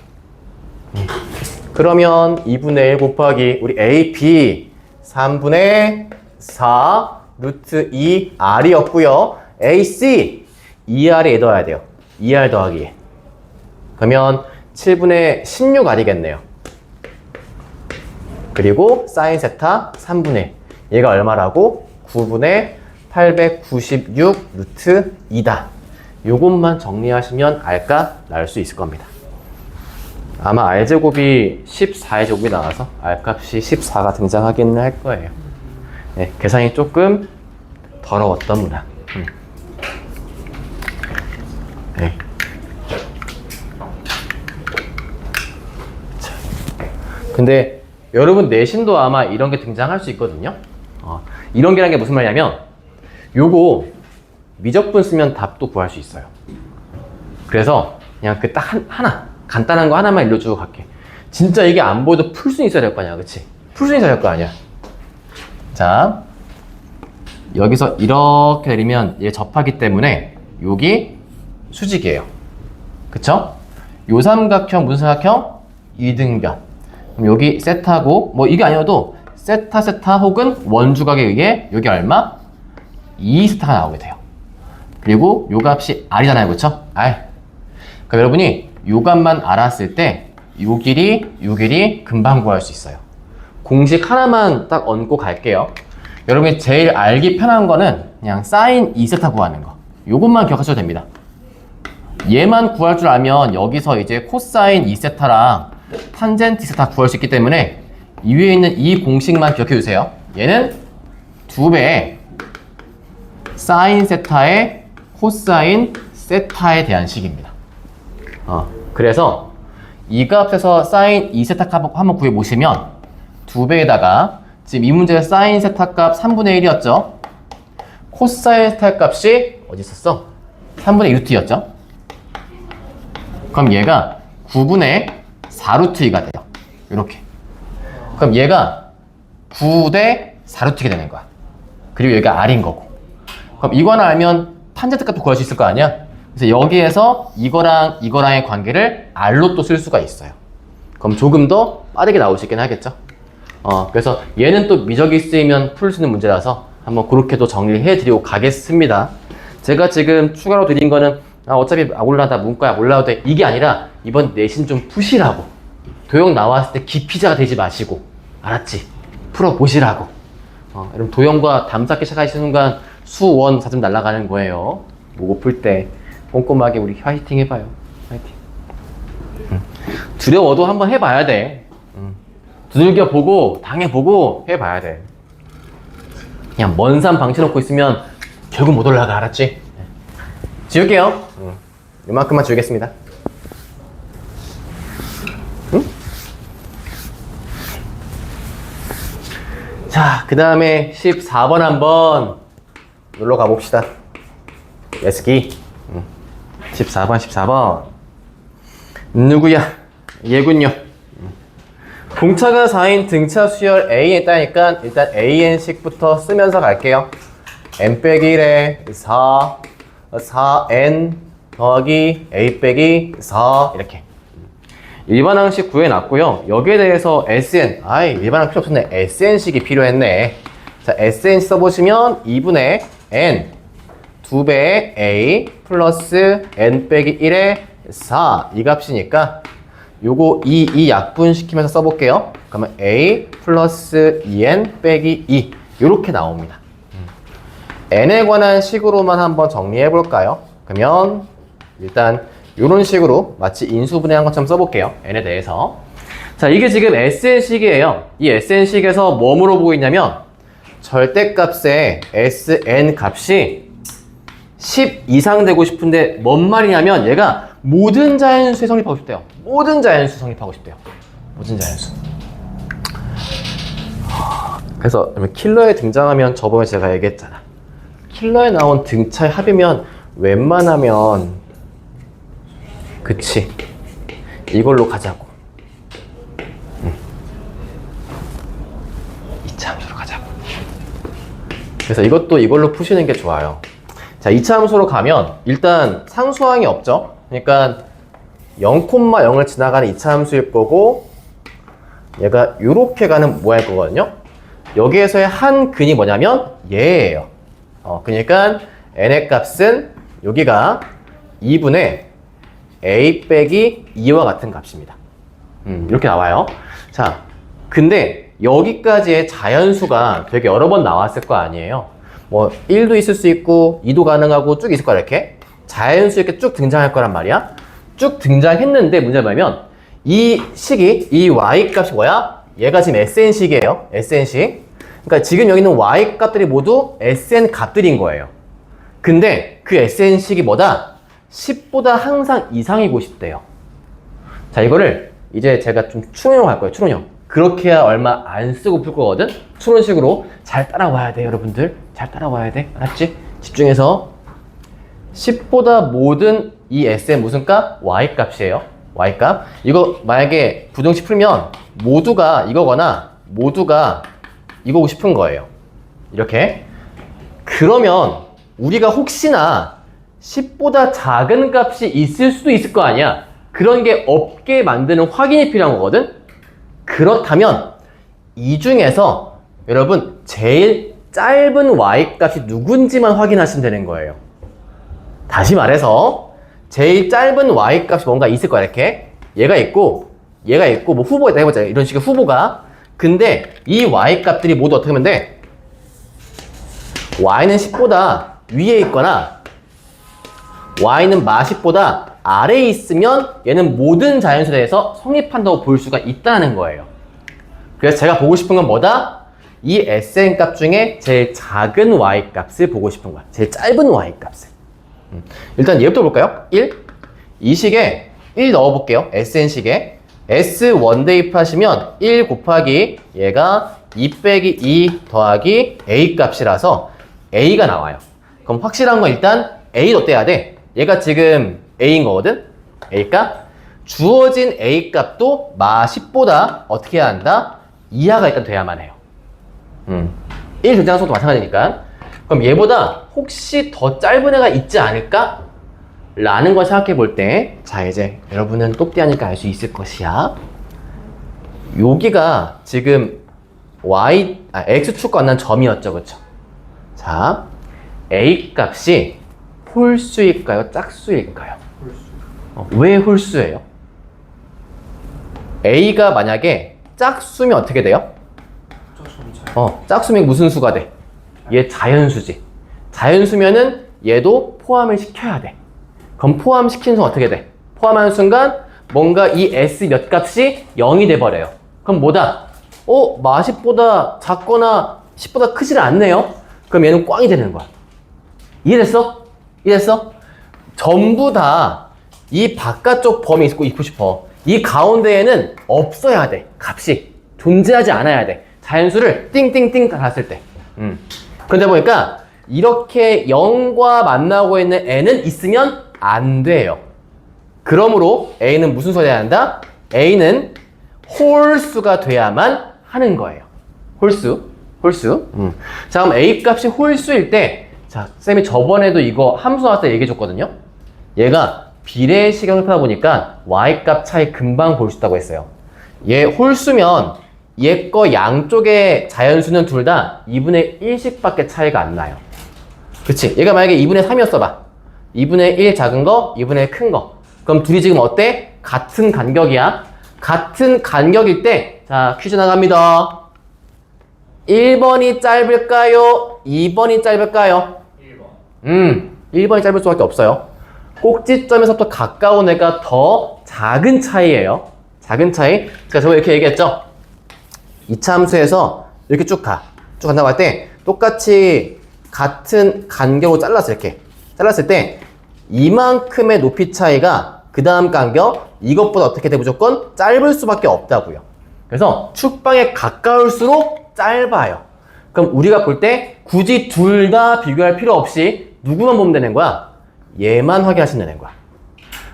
그러면 2분의 1 곱하기 우리 AP 3분의 4 루트 2R이었고요. AC 2R에 넣어야 돼요. 2R 더하기 2. 그러면 7분의 16R이겠네요. 그리고 사인 세타 3분의 1. 얘가 얼마라고? 9분의 896 루트 2다. 요것만 정리하시면 R가 나올 수 있을 겁니다. 아마 R제곱이 14의 제곱이 나와서 R값이 14가 등장하기는 할 거예요. 네, 계산이 조금 더러웠던 문항. 네. 자, 근데 여러분 내신도 아마 이런 게 등장할 수 있거든요. 이런 게라는 게 무슨 말이냐면 요거 미적분 쓰면 답도 구할 수 있어요. 그래서 그냥 그 딱 하나 간단한 거 하나만 일러주고 갈게. 진짜 이게 안 보여도 풀 수 있어야 될 거 아니야, 그치? 풀 수 있어야 될 거 아니야. 자, 여기서 이렇게 내리면 얘 접하기 때문에 여기 수직이에요. 그쵸? 요 삼각형 무슨 삼각형? 이등변. 그럼 여기 세타고 뭐 이게 아니어도 세타 혹은 원주각에 의해 여기 얼마? 2세타가 나오게 돼요. 그리고 요 값이 R이잖아요. 그쵸? R. 그럼 여러분이 요 값만 알았을 때 요 길이 금방 구할 수 있어요. 공식 하나만 딱 얹고 갈게요. 여러분이 제일 알기 편한 거는 그냥 사인 2세타 구하는 거. 요것만 기억하셔도 됩니다. 얘만 구할 줄 알면 여기서 이제 코사인 2세타랑 탄젠트 2세타 구할 수 있기 때문에 이 위에 있는 이 공식만 기억해 주세요. 얘는 2배의 사인 세타의 코사인 세타에 대한 식입니다. 그래서 이 값에서 사인 2세타 값 한번 구해보시면 2배에다가 지금 이 문제의 사인 세타 값 3분의 1이었죠. 코사인 세타 값이 어디 있었어? 3분의 2루트였죠. 그럼 얘가 9분의 4루트 2가 돼요. 이렇게. 그럼 얘가 9대 4루트가 되는 거야. 그리고 여기가 R인 거고. 그럼 이거 하나 알면 탄젠트 값도 구할 수 있을 거 아니야? 그래서 여기에서 이거랑의 관계를 R로 또 쓸 수가 있어요. 그럼 조금 더 빠르게 나올 수 있긴 하겠죠? 그래서 얘는 또 미적이 쓰이면 풀 수 있는 문제라서 한번 그렇게도 정리를 해드리고 가겠습니다. 제가 지금 추가로 드린 거는 어차피 올라다 문과야 올라도 돼 이게 아니라 이번 내신 좀 푸시라고. 도형 나왔을 때 기피자가 되지 마시고 알았지? 풀어보시라고. 여러분 도형과 담쌓기 시작하시는 순간 수원 4점 날아가는 거예요. 모고 풀 때 꼼꼼하게 우리 화이팅 해봐요. 화이팅. 두려워도 한번 해봐야 돼. 두들겨 보고 당해보고 해봐야 돼. 그냥 먼 산 방치 놓고 있으면 결국 못 올라가. 알았지? 지울게요. 이만큼만 지우겠습니다. 자, 그 다음에 14번 한번 놀러 가봅시다. 예스기. 14번. 누구야? 얘군요. 공차가 4인 등차 수열 A에 있다니까 일단 AN식부터 쓰면서 갈게요. n 빼기 1에 4, 4n 더하기 A 빼기 4 이렇게. 일반항식 구해놨고요. 여기에 대해서 SN, 일반항 필요 없었네. SN식이 필요했네. 자, SN 써보시면 2분의 N 2배의 A 플러스 N 빼기 1의 4 이 값이니까 요거 이 약분시키면서 써볼게요. 그러면 A 플러스 2N 빼기 2 요렇게 나옵니다. N에 관한 식으로만 한번 정리해볼까요? 그러면 일단 요런 식으로 마치 인수분해한 것처럼 써볼게요. N에 대해서. 자, 이게 지금 SN식이에요. 이 SN식에서 뭐 물어보고 있냐면 절대값의 SN 값이 10 이상 되고 싶은데 뭔 말이냐면 얘가 모든 자연수에 성립하고 싶대요. 모든 자연수 성립하고 싶대요. 모든 자연수. 그래서 킬러에 등장하면 저번에 제가 얘기했잖아. 킬러에 나온 등차의 합이면 웬만하면 그치 이걸로 가자고. 이차 함수로 가자고. 그래서 이것도 이걸로 푸시는 게 좋아요. 자, 2차 함수로 가면 일단 상수항이 없죠. 그러니까 0,0을 지나가는 2차 함수일 거고 얘가 이렇게 가는 모양일 거거든요. 여기에서의 한 근이 뭐냐면 얘예요. 그러니까 n의 값은 여기가 2분의 a 빼기 2와 같은 값입니다. 이렇게 나와요. 자, 근데 여기까지의 자연수가 되게 여러 번 나왔을 거 아니에요. 뭐 1도 있을 수 있고 2도 가능하고 쭉 있을 거야. 이렇게 자연수 이렇게 쭉 등장할 거란 말이야. 쭉 등장했는데 문제가 뭐냐면 이 식이 이 y 값이 뭐야? 얘가 지금 SN식이에요. SN식. 그러니까 지금 여기 있는 y 값들이 모두 SN 값들인 거예요. 근데 그 SN식이 뭐다? 10보다 항상 이상이고 싶대요. 자, 이거를 이제 제가 좀 추론형 할 거예요. 추론형. 그렇게 해야 얼마 안 쓰고 풀 거거든? 추론식으로 잘 따라와야 돼, 여러분들. 잘 따라와야 돼. 알았지? 집중해서. 10보다 모든 이 SN 무슨 값? Y 값이에요. Y 값. 이거 만약에 부등식 풀면 모두가 이거거나 모두가 이거고 싶은 거예요. 이렇게. 그러면 우리가 혹시나 10보다 작은 값이 있을 수도 있을 거 아니야. 그런 게 없게 만드는 확인이 필요한 거거든. 그렇다면 이 중에서 여러분 제일 짧은 y 값이 누군지만 확인하시면 되는 거예요. 다시 말해서 제일 짧은 y 값이 뭔가 있을 거야. 이렇게 얘가 있고 뭐 후보가 있다 해보자. 이런 식의 후보가. 근데 이 y 값들이 모두 어떻게 하면 돼? y는 10보다 위에 있거나 y는 마10보다 아래에 있으면 얘는 모든 자연수에 대해서 성립한다고 볼 수가 있다는 거예요. 그래서 제가 보고 싶은 건 뭐다? 이 SN 값 중에 제일 작은 y 값을 보고 싶은 거야. 제일 짧은 y 값을. 일단 얘부터 볼까요? 1. 이 식에 1 넣어볼게요. SN식에. S1 대입하시면 1 곱하기 얘가 2 빼기 2 더하기 A 값이라서 A가 나와요. 그럼 확실한 건 일단 A 어때야 돼? 얘가 지금 A인 거거든? A 값. 주어진 A 값도 마10보다 어떻게 해야 한다? 이하가 일단 돼야만 해요. 1 등장한 속도 마찬가지니까. 그럼 얘보다 혹시 더 짧은 애가 있지 않을까? 라는 걸 생각해 볼 때, 자, 이제 여러분은 똑띠하니까 알 수 있을 것이야. 여기가 지금 X축과 만난 점이었죠. 그쵸? 자, A 값이 홀수일까요? 짝수일까요? 홀수. 왜 홀수예요? A가 만약에 짝수면 어떻게 돼요? 짝수면 무슨 수가 돼? 얘 자연수지. 자연수면은 얘도 포함을 시켜야 돼. 그럼 포함시킨 순간 어떻게 돼? 포함하는 순간 뭔가 이 S 몇 값이 0이 돼버려요. 그럼 뭐다? 마10보다 작거나 10보다 크지를 않네요? 그럼 얘는 꽝이 되는 거야. 이해됐어? 이해됐어? 전부 다 이 바깥쪽 범위 있고 싶어. 이 가운데에는 없어야 돼. 값이. 존재하지 않아야 돼. 자연수를 띵띵띵 달았을 때. 그런데 보니까 이렇게 0과 만나고 있는 n은 있으면 안 돼요. 그러므로 A는 무슨 수가 돼야 한다? A는 홀수가 돼야만 하는 거예요. 홀수. 자, 그럼 A 값이 홀수일 때, 자, 쌤이 저번에도 이거 함수 나왔을 때 얘기해 줬거든요. 얘가 비례시경을 펴다 보니까 Y 값 차이 금방 볼 수 있다고 했어요. 얘 홀수면 얘 거 양쪽의 자연수는 둘 다 2분의 1씩 밖에 차이가 안 나요. 그치? 얘가 만약에 2분의 3이었어 봐. 2분의 1 작은 거, 2분의 1 큰 거. 그럼 둘이 지금 어때? 같은 간격이야. 같은 간격일 때, 자, 퀴즈 나갑니다. 1번이 짧을까요? 2번이 짧을까요? 1번이 짧을 수밖에 없어요. 꼭지점에서부터 가까운 애가 더 작은 차이예요. 작은 차이. 제가 저번에 이렇게 얘기했죠? 2차 함수에서 이렇게 쭉 가. 쭉 간다고 할 때 똑같이 같은 간격으로 잘랐어. 이렇게. 잘랐을 때 이만큼의 높이 차이가 그 다음 간격 이것보다 어떻게 돼? 무조건 짧을 수밖에 없다고요. 그래서 축방에 가까울수록 짧아요. 그럼 우리가 볼 때 굳이 둘 다 비교할 필요 없이 누구만 보면 되는 거야? 얘만 확인하시면 되는 거야.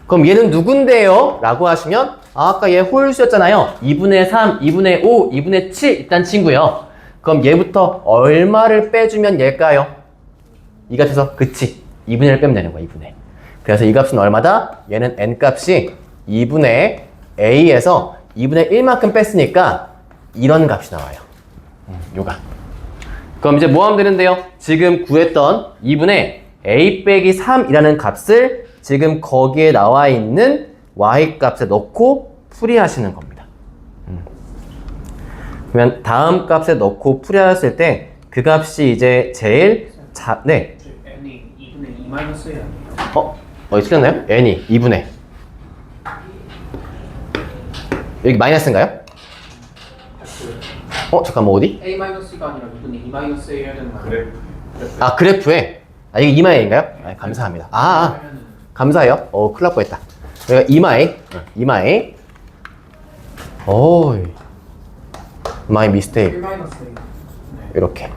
그럼 얘는 누군데요? 라고 하시면 아까 얘 홀수였잖아요. 2분의 3, 2분의 5, 2분의 7 일단 친구요. 그럼 얘부터 얼마를 빼주면 얘일까요? 이 값에서 그치 2분의 1 빼면 되는 거야. 2분의. 그래서 이 값은 얼마다? 얘는 n 값이 2분의 a에서 2분의 1만큼 뺐으니까 이런 값이 나와요. 요가. 그럼 이제 뭐 하면 되는데요? 지금 구했던 2분의 a 빼기 3이라는 값을 지금 거기에 나와 있는 y 값에 넣고 풀이하시는 겁니다. 그러면 다음 값에 넣고 풀이하셨을 때 그 값이 이제 제일 네. n이 2분의 2 마이너스야. 틀렸나요? n이 2분의 여기 마이너스인가요? 잠깐만 어디? a 마이너스가 아니라 2분의 2 마이너스여야 되는 거 그래. 아 그래프에 이게 이마에인가요? 감사합니다. 감사해요. 큰일 날 뻔했다. 여기가 이마에 my mistake. 1 마이너스. 이렇게.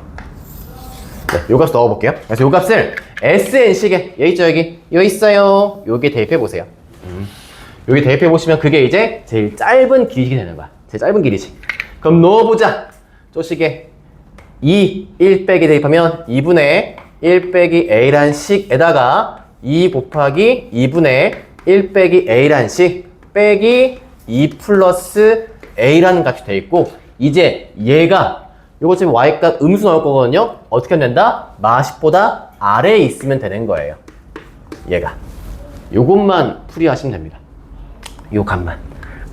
네, 요 값 넣어볼게요. 그래서 요 값을 SN식에 여기 있죠 여기 있어요. 여기 대입해 보세요. 여기 대입해 보시면 그게 이제 제일 짧은 길이가 되는 거야. 제일 짧은 길이지. 그럼 넣어보자. 쪼식에 1 빼기 대입하면 2분의 1 빼기 a란 식에다가 2 곱하기 2분의 1 빼기 a란 식 빼기 2 플러스 a라는 값이 돼 있고 이제 얘가 요거 지금 y값 음수 나올 거거든요. 어떻게 하면 된다? 마십보다 아래에 있으면 되는 거예요. 얘가. 요것만 풀이하시면 됩니다. 요 값만.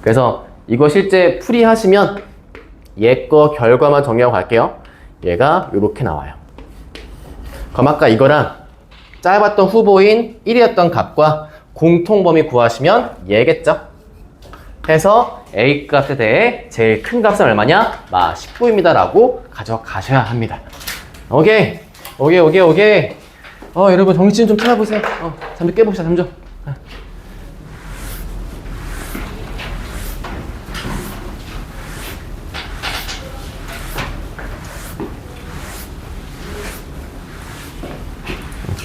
그래서 이거 실제 풀이하시면 얘 거 결과만 정리하고 갈게요. 얘가 요렇게 나와요. 그럼 아까 이거랑 짧았던 후보인 1이었던 값과 공통범위 구하시면 얘겠죠? 해서 A 값에 대해 제일 큰 값은 얼마냐? 19입니다 라고 가져가셔야 합니다. 오케이. 여러분 정신 좀 차려보세요. 잠 좀 깨봅시다. 잠 좀.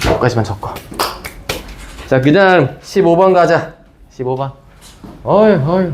여기까지만 적고. 자, 그 다음 15번 가자. 15번. 어휴.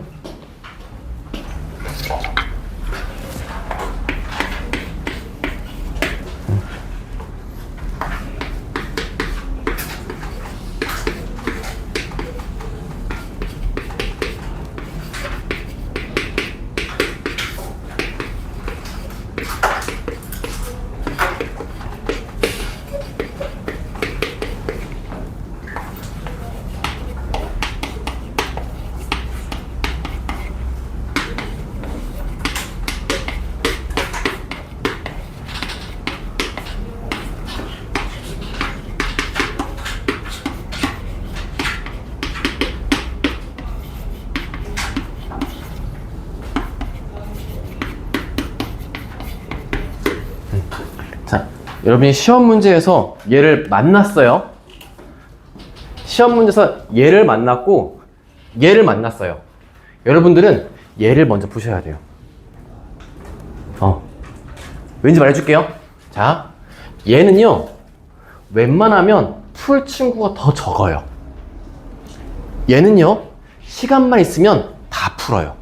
자, 여러분이 시험 문제에서 얘를 만났어요. 시험 문제에서 얘를 만났고 얘를 만났어요. 여러분들은 얘를 먼저 푸셔야 돼요. 왠지 말해줄게요. 자, 얘는요 웬만하면 풀 친구가 더 적어요. 얘는요, 시간만 있으면 다 풀어요.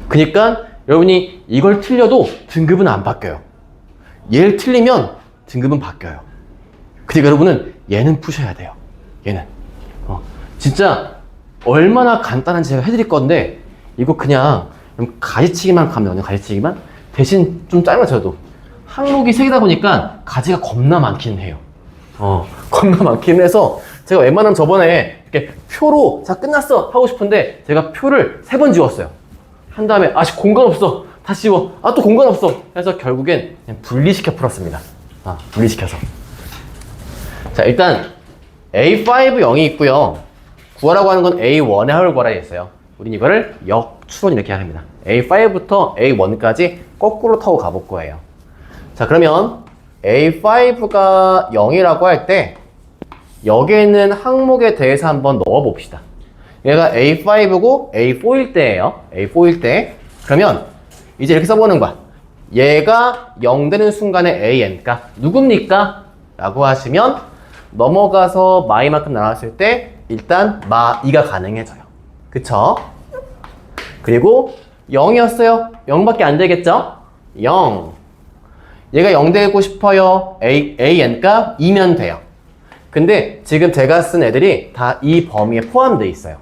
그러니까 여러분이 이걸 틀려도 등급은 안 바뀌어요. 얘를 틀리면 등급은 바뀌어요. 그러니까 여러분은 얘는 푸셔야 돼요. 얘는. 진짜 얼마나 간단한지 제가 해드릴 건데, 이거 그냥 가지치기만 가면 돼요. 가지치기만. 대신 좀 짧아 쳐도. 항목이 3개다 보니까 가지가 겁나 많긴 해요. 겁나 많긴 해서 제가 웬만하면 저번에 이렇게 표로 자 끝났어 하고 싶은데 제가 표를 3번 지웠어요. 한 다음에 아직 공간 없어 다시 지워 또 공간 없어 해서 결국엔 그냥 분리시켜 풀었습니다. 분리시켜서. 자, 일단 A5 0이 있고요. 구하라고 하는 건 A1의 합을 구하라 했어요. 우린 이거를 역추론 이렇게 합니다. A5부터 A1까지 거꾸로 타고 가볼 거예요. 자, 그러면 A5가 0이라고 할 때 여기에 있는 항목에 대해서 한번 넣어 봅시다. 얘가 A5고 A4일 때예요. A4일 때. 그러면 이제 이렇게 써보는 거야. 얘가 0 되는 순간에 AN가 누굽니까? 라고 하시면 넘어가서 마이만큼 나왔을 때 일단 마2가 가능해져요. 그쵸? 그리고 0이었어요. 0밖에 안 되겠죠? 0. 얘가 0 되고 싶어요. AN가 2면 돼요. 근데 지금 제가 쓴 애들이 다 이 범위에 포함되어 있어요.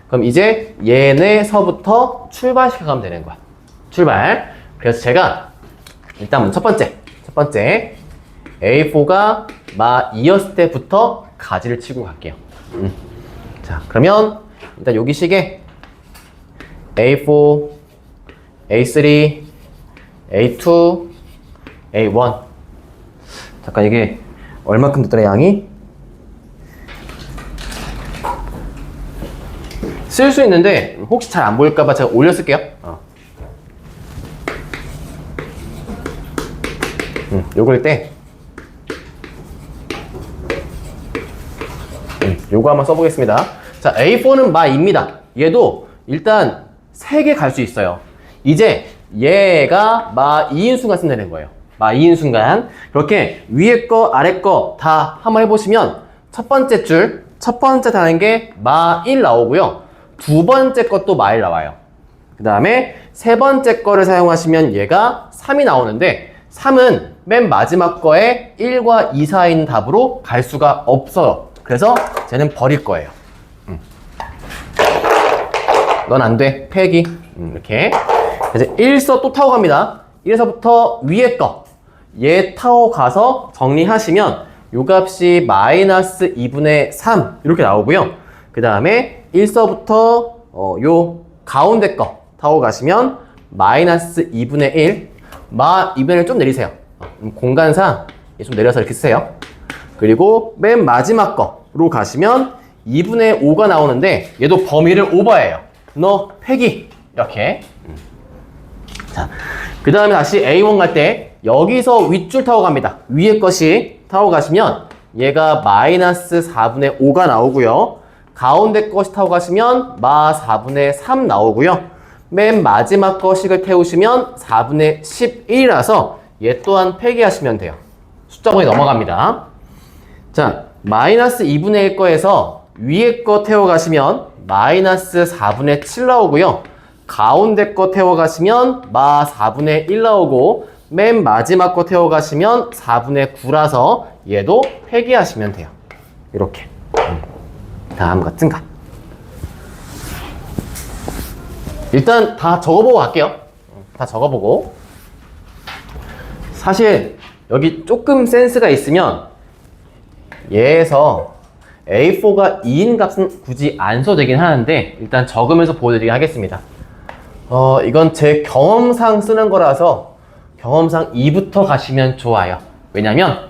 그럼 이제 얘네서부터 출발시켜 가면 되는 거야. 출발. 그래서 제가 일단 첫 번째 A4가 마2였을 때부터 가지를 치고 갈게요. 자, 그러면 일단 여기 식에 A4, A3, A2, A1. 잠깐 이게 얼마큼 됐더라 양이? 쓸 수 있는데 혹시 잘 안 보일까봐 제가 올렸을게요. 요걸 때 요거 한번 써보겠습니다. 자, A4는 마2입니다. 얘도 일단 3개 갈 수 있어요. 이제 얘가 마2인 순간 쓰면 되는 거예요. 마2인 순간. 그렇게 위에 거 아래 거 다 한번 해보시면 첫 번째 줄, 첫 번째 다는 게 마1 나오고요. 두 번째 것도 마1 나와요. 그 다음에 세 번째 거를 사용하시면 얘가 3이 나오는데 3은 맨 마지막 거에 1과 2 사이에 있는 답으로 갈 수가 없어요. 그래서 쟤는 버릴 거예요. 넌 안 돼. 폐기. 이렇게. 이제 1서 또 타고 갑니다. 1에서부터 위에 거. 얘 타고 가서 정리하시면 요 값이 마이너스 2분의 3 이렇게 나오고요. 그 다음에 1서부터 요 가운데 거 타고 가시면 마이너스 2분의 1 마 2분의 1 좀 내리세요. 공간상 좀 내려서 이렇게 쓰세요. 그리고 맨 마지막 거로 가시면 2분의 5가 나오는데 얘도 범위를 오버해요. 너 폐기 이렇게. 자, 그 다음에 다시 A1 갈 때 여기서 윗줄 타고 갑니다. 위에 것이 타고 가시면 얘가 마이너스 4분의 5가 나오고요. 가운데 것이 타고 가시면 마 4분의 3 나오고요. 맨 마지막 거식을 태우시면 4분의 11이라서 얘 또한 폐기하시면 돼요. 숫자번이 넘어갑니다. 자, 마이너스 2분의 1 거에서 위에 거 태워가시면 마이너스 4분의 7 나오고요. 가운데 거 태워가시면 마 4분의 1 나오고 맨 마지막 거 태워가시면 4분의 9라서 얘도 폐기하시면 돼요. 이렇게. 다음 같은 값. 일단 다 적어보고 갈게요. 다 적어보고. 사실 여기 조금 센스가 있으면 얘에서 A4가 2인 값은 굳이 안 써도 되긴 하는데 일단 적으면서 보여드리긴 하겠습니다. 이건 제 경험상 쓰는 거라서 경험상 2부터 가시면 좋아요. 왜냐면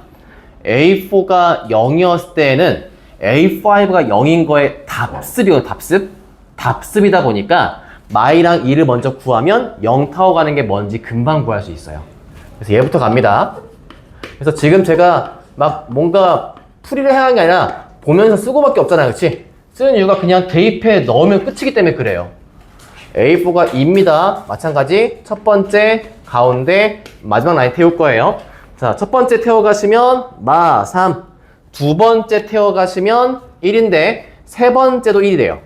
A4가 0이었을 때는 A5가 0인 거에 답습이거든요. 답습이다 보니까 마이랑 2를 먼저 구하면 0 타고 가는 게 뭔지 금방 구할 수 있어요. 그래서 얘부터 갑니다. 그래서 지금 제가 막 뭔가 풀이를 해야 하는 게 아니라 보면서 쓰고밖에 없잖아요. 그치? 쓰는 이유가 그냥 대입해 넣으면 끝이기 때문에 그래요. A4가 2입니다. 마찬가지 첫 번째, 가운데, 마지막 라인 태울 거예요. 자, 첫 번째 태워가시면 마 3, 두 번째 태워가시면 1인데 세 번째도 1이 돼요.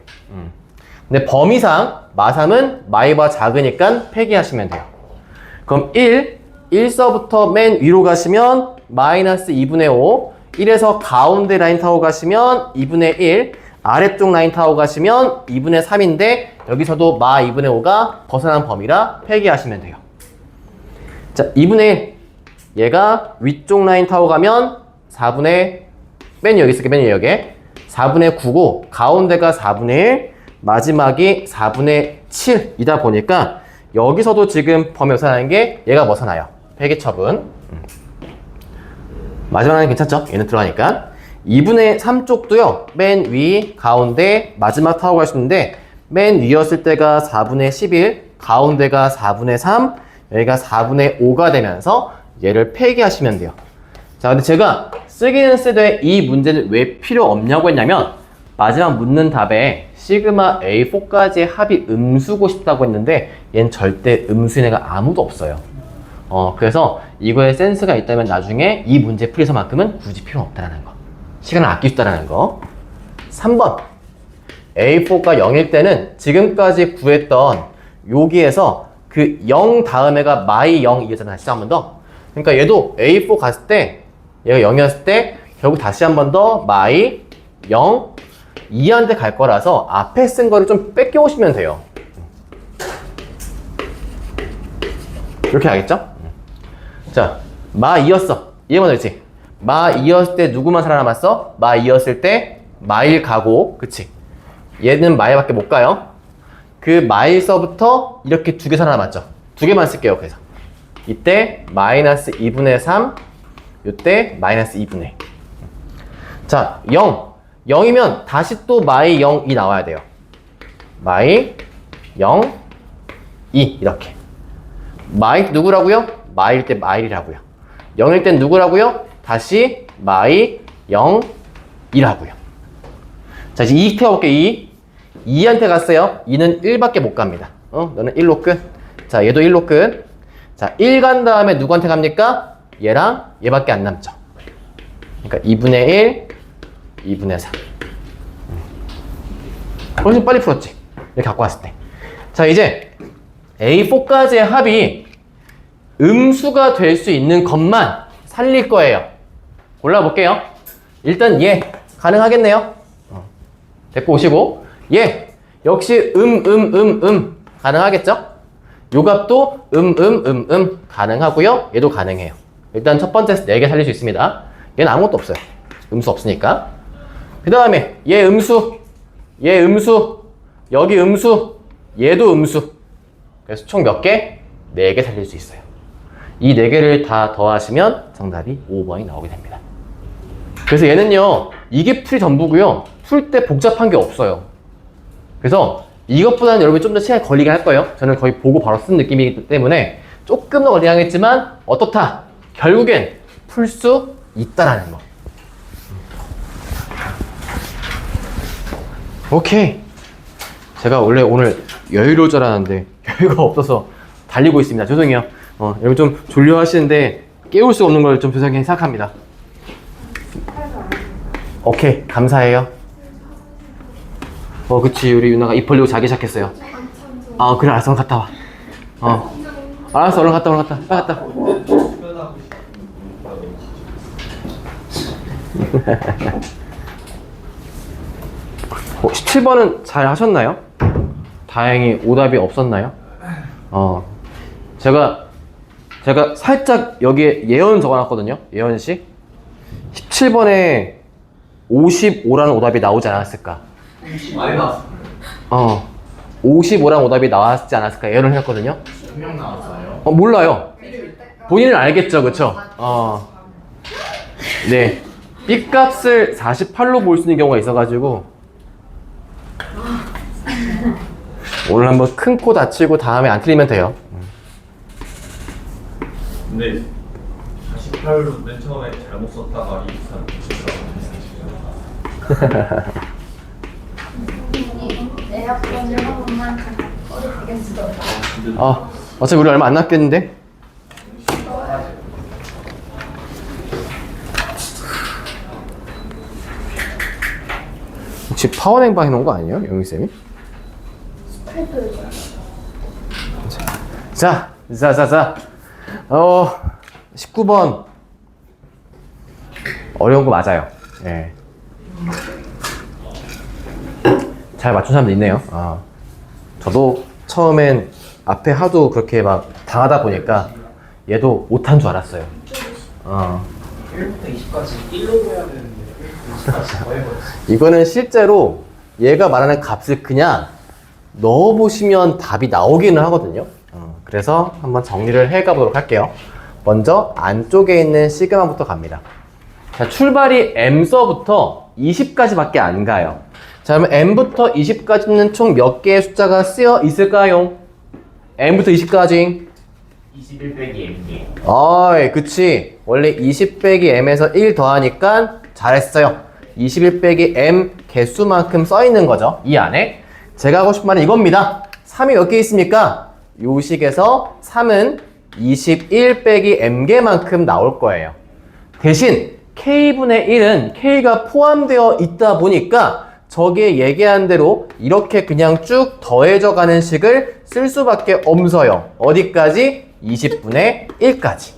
근데 범위상 마3은 마이보다 작으니까 폐기하시면 돼요. 그럼 1서부터 맨 위로 가시면 마이너스 2분의 5, 1에서 가운데 라인 타고 가시면 2분의 1, 아래쪽 라인 타고 가시면 2분의 3인데 여기서도 마 2분의 5가 벗어난 범위라 폐기하시면 돼요. 자, 2분의 1. 얘가 위쪽 라인 타고 가면 4분의 맨 여기 있을게, 맨 여기에 4분의 9고 가운데가 4분의 1, 마지막이 4분의 7이다 보니까 여기서도 지금 범위 벗어나는 게 얘가 벗어나요. 폐기 처분. 마지막 라인 괜찮죠? 얘는 들어가니까. 2분의 3 쪽도요. 맨 위, 가운데, 마지막 타고 갈 수 있는데 맨 위였을 때가 4분의 11, 가운데가 4분의 3, 여기가 4분의 5가 되면서 얘를 폐기하시면 돼요. 자, 근데 제가 쓰기는 쓰되 이 문제는 왜 필요 없냐고 했냐면 마지막 묻는 답에 시그마 A4까지의 합이 음수고 싶다고 했는데 얘는 절대 음수인 애가 아무도 없어요. 그래서 이거에 센스가 있다면 나중에 이 문제 풀이서만큼은 굳이 필요 없다는 거. 시간을 아끼겠다는 거. 3번. A4가 0일 때는 지금까지 구했던 여기에서 그 0 다음에가 마이 0이었잖아. 다시 한 번 더. 그러니까 얘도 A4 갔을 때 얘가 0이었을 때 결국 다시 한 번 더 마이 0 2한테 갈 거라서 앞에 쓴 거를 좀 뺏겨 오시면 돼요. 이렇게 알겠죠? 자, 마 2였어. 이해만 되지? 마 2였을 때 누구만 살아남았어? 마 2였을 때 마일 가고, 그치? 얘는 마일밖에 못 가요. 그 마일서부터 이렇게 두 개 살아남았죠? 두 개만 쓸게요, 그래서. 이때 마이너스 2분의 3, 이때 마이너스 2분의 1. 자, 0. 0이면 다시 또 마이 0이 나와야 돼요. 마이 0, 2 이렇게. 마이 누구라고요? 마일 때 마일이라고요. 0일 땐 누구라고요? 다시 마이 0, 2라고요. 자, 이제 2 태워볼게. 2한테 갔어요. 2는 1밖에 못 갑니다. 너는 1로 끝. 자, 얘도 1로 끝. 자, 1 간 다음에 누구한테 갑니까? 얘랑 얘밖에 안 남죠. 그러니까 2분의 1, 2분의 3. 훨씬 빨리 풀었지? 이렇게 갖고 왔을 때. 자, 이제 A4까지의 합이 음수가 될 수 있는 것만 살릴 거예요. 골라볼게요. 일단 얘 가능하겠네요. 데리고 오시고 얘 역시 가능하겠죠? 요 값도 가능하고요. 얘도 가능해요. 일단 첫 번째 4개 살릴 수 있습니다. 얘는 아무것도 없어요. 음수 없으니까. 그 다음에 얘 음수, 여기 음수, 얘도 음수. 그래서 총 몇 개? 4개 살릴 수 있어요. 이 4개를 다 더하시면 정답이 5번이 나오게 됩니다. 그래서 얘는요, 이게 풀이 전부고요. 풀 때 복잡한 게 없어요. 그래서 이것보다는 여러분이 좀 더 시간이 걸리게 할 거예요. 저는 거의 보고 바로 쓴 느낌이기 때문에 조금 더 걸리게 하겠지만 어떻다? 결국엔 풀 수 있다라는 거. 오케이. 제가 원래 오늘 여유로울 줄 알았는데 여유가 없어서 달리고 있습니다. 죄송해요. 여러분 좀 졸려 하시는데 깨울 수 없는 걸 좀 죄송하게 생각합니다. 오케이. 감사해요. 그치. 우리 유나가 입 벌리고 자기 시작했어요. 그래. 알았어. 갔다 와. 알았어. 얼른 갔다 와. 빨리 갔다 와. 17번은 잘 하셨나요? 다행히 오답이 없었나요? 제가 살짝 여기에 예언 적어놨거든요. 예언식. 17번에 55라는 오답이 나오지 않았을까? 많이 나왔어. 55라는 오답이 나왔지 않았을까? 예언을 했거든요. 몇 명 나왔어요? 몰라요. 본인은 알겠죠, 그쵸? 네. B값을 48로 볼 수 있는 경우가 있어가지고 오늘 한번 큰 코 다치고 다음에 안 틀리면 돼요. 근데 48로 맨 처음에 잘못 썼다가 23 에어컨 한 번만 꺼도 되겠어. 어차피 우리 얼마 안 남겠는데? 집 파워냉방 해놓은 거 아니에요? 영희쌤이? 스프레드. 자. 19번. 어려운 거 맞아요. 예. 잘 맞춘 사람도 있네요. 저도 처음엔 앞에 하도 그렇게 막 당하다 보니까 얘도 못한 줄 알았어요. 1부터 20까지 1로 해야 되는데 1부터 20까지 더 해버렸어. 이거는 실제로 얘가 말하는 값을 그냥 넣어보시면 답이 나오기는 하거든요. 그래서 한번 정리를 해 가보도록 할게요. 먼저 안쪽에 있는 시그마부터 갑니다. 자, 출발이 m서부터 20까지밖에 안 가요. 자, 그러면 m부터 20까지는 총 몇 개의 숫자가 쓰여 있을까요? m부터 20까지. 21 빼기 m개. 어이, 그치. 원래 20 빼기 m에서 1 더하니까 잘했어요. 21 빼기 m 개수만큼 써 있는 거죠. 이 안에. 제가 하고 싶은 말은 이겁니다. 3이 몇 개 있습니까? 요 식에서 3은 21 빼기 m개만큼 나올 거예요. 대신 k분의 1은 k가 포함되어 있다 보니까 저기에 얘기한 대로 이렇게 그냥 쭉 더해져 가는 식을 쓸 수밖에 없어요. 어디까지? 20분의 1까지.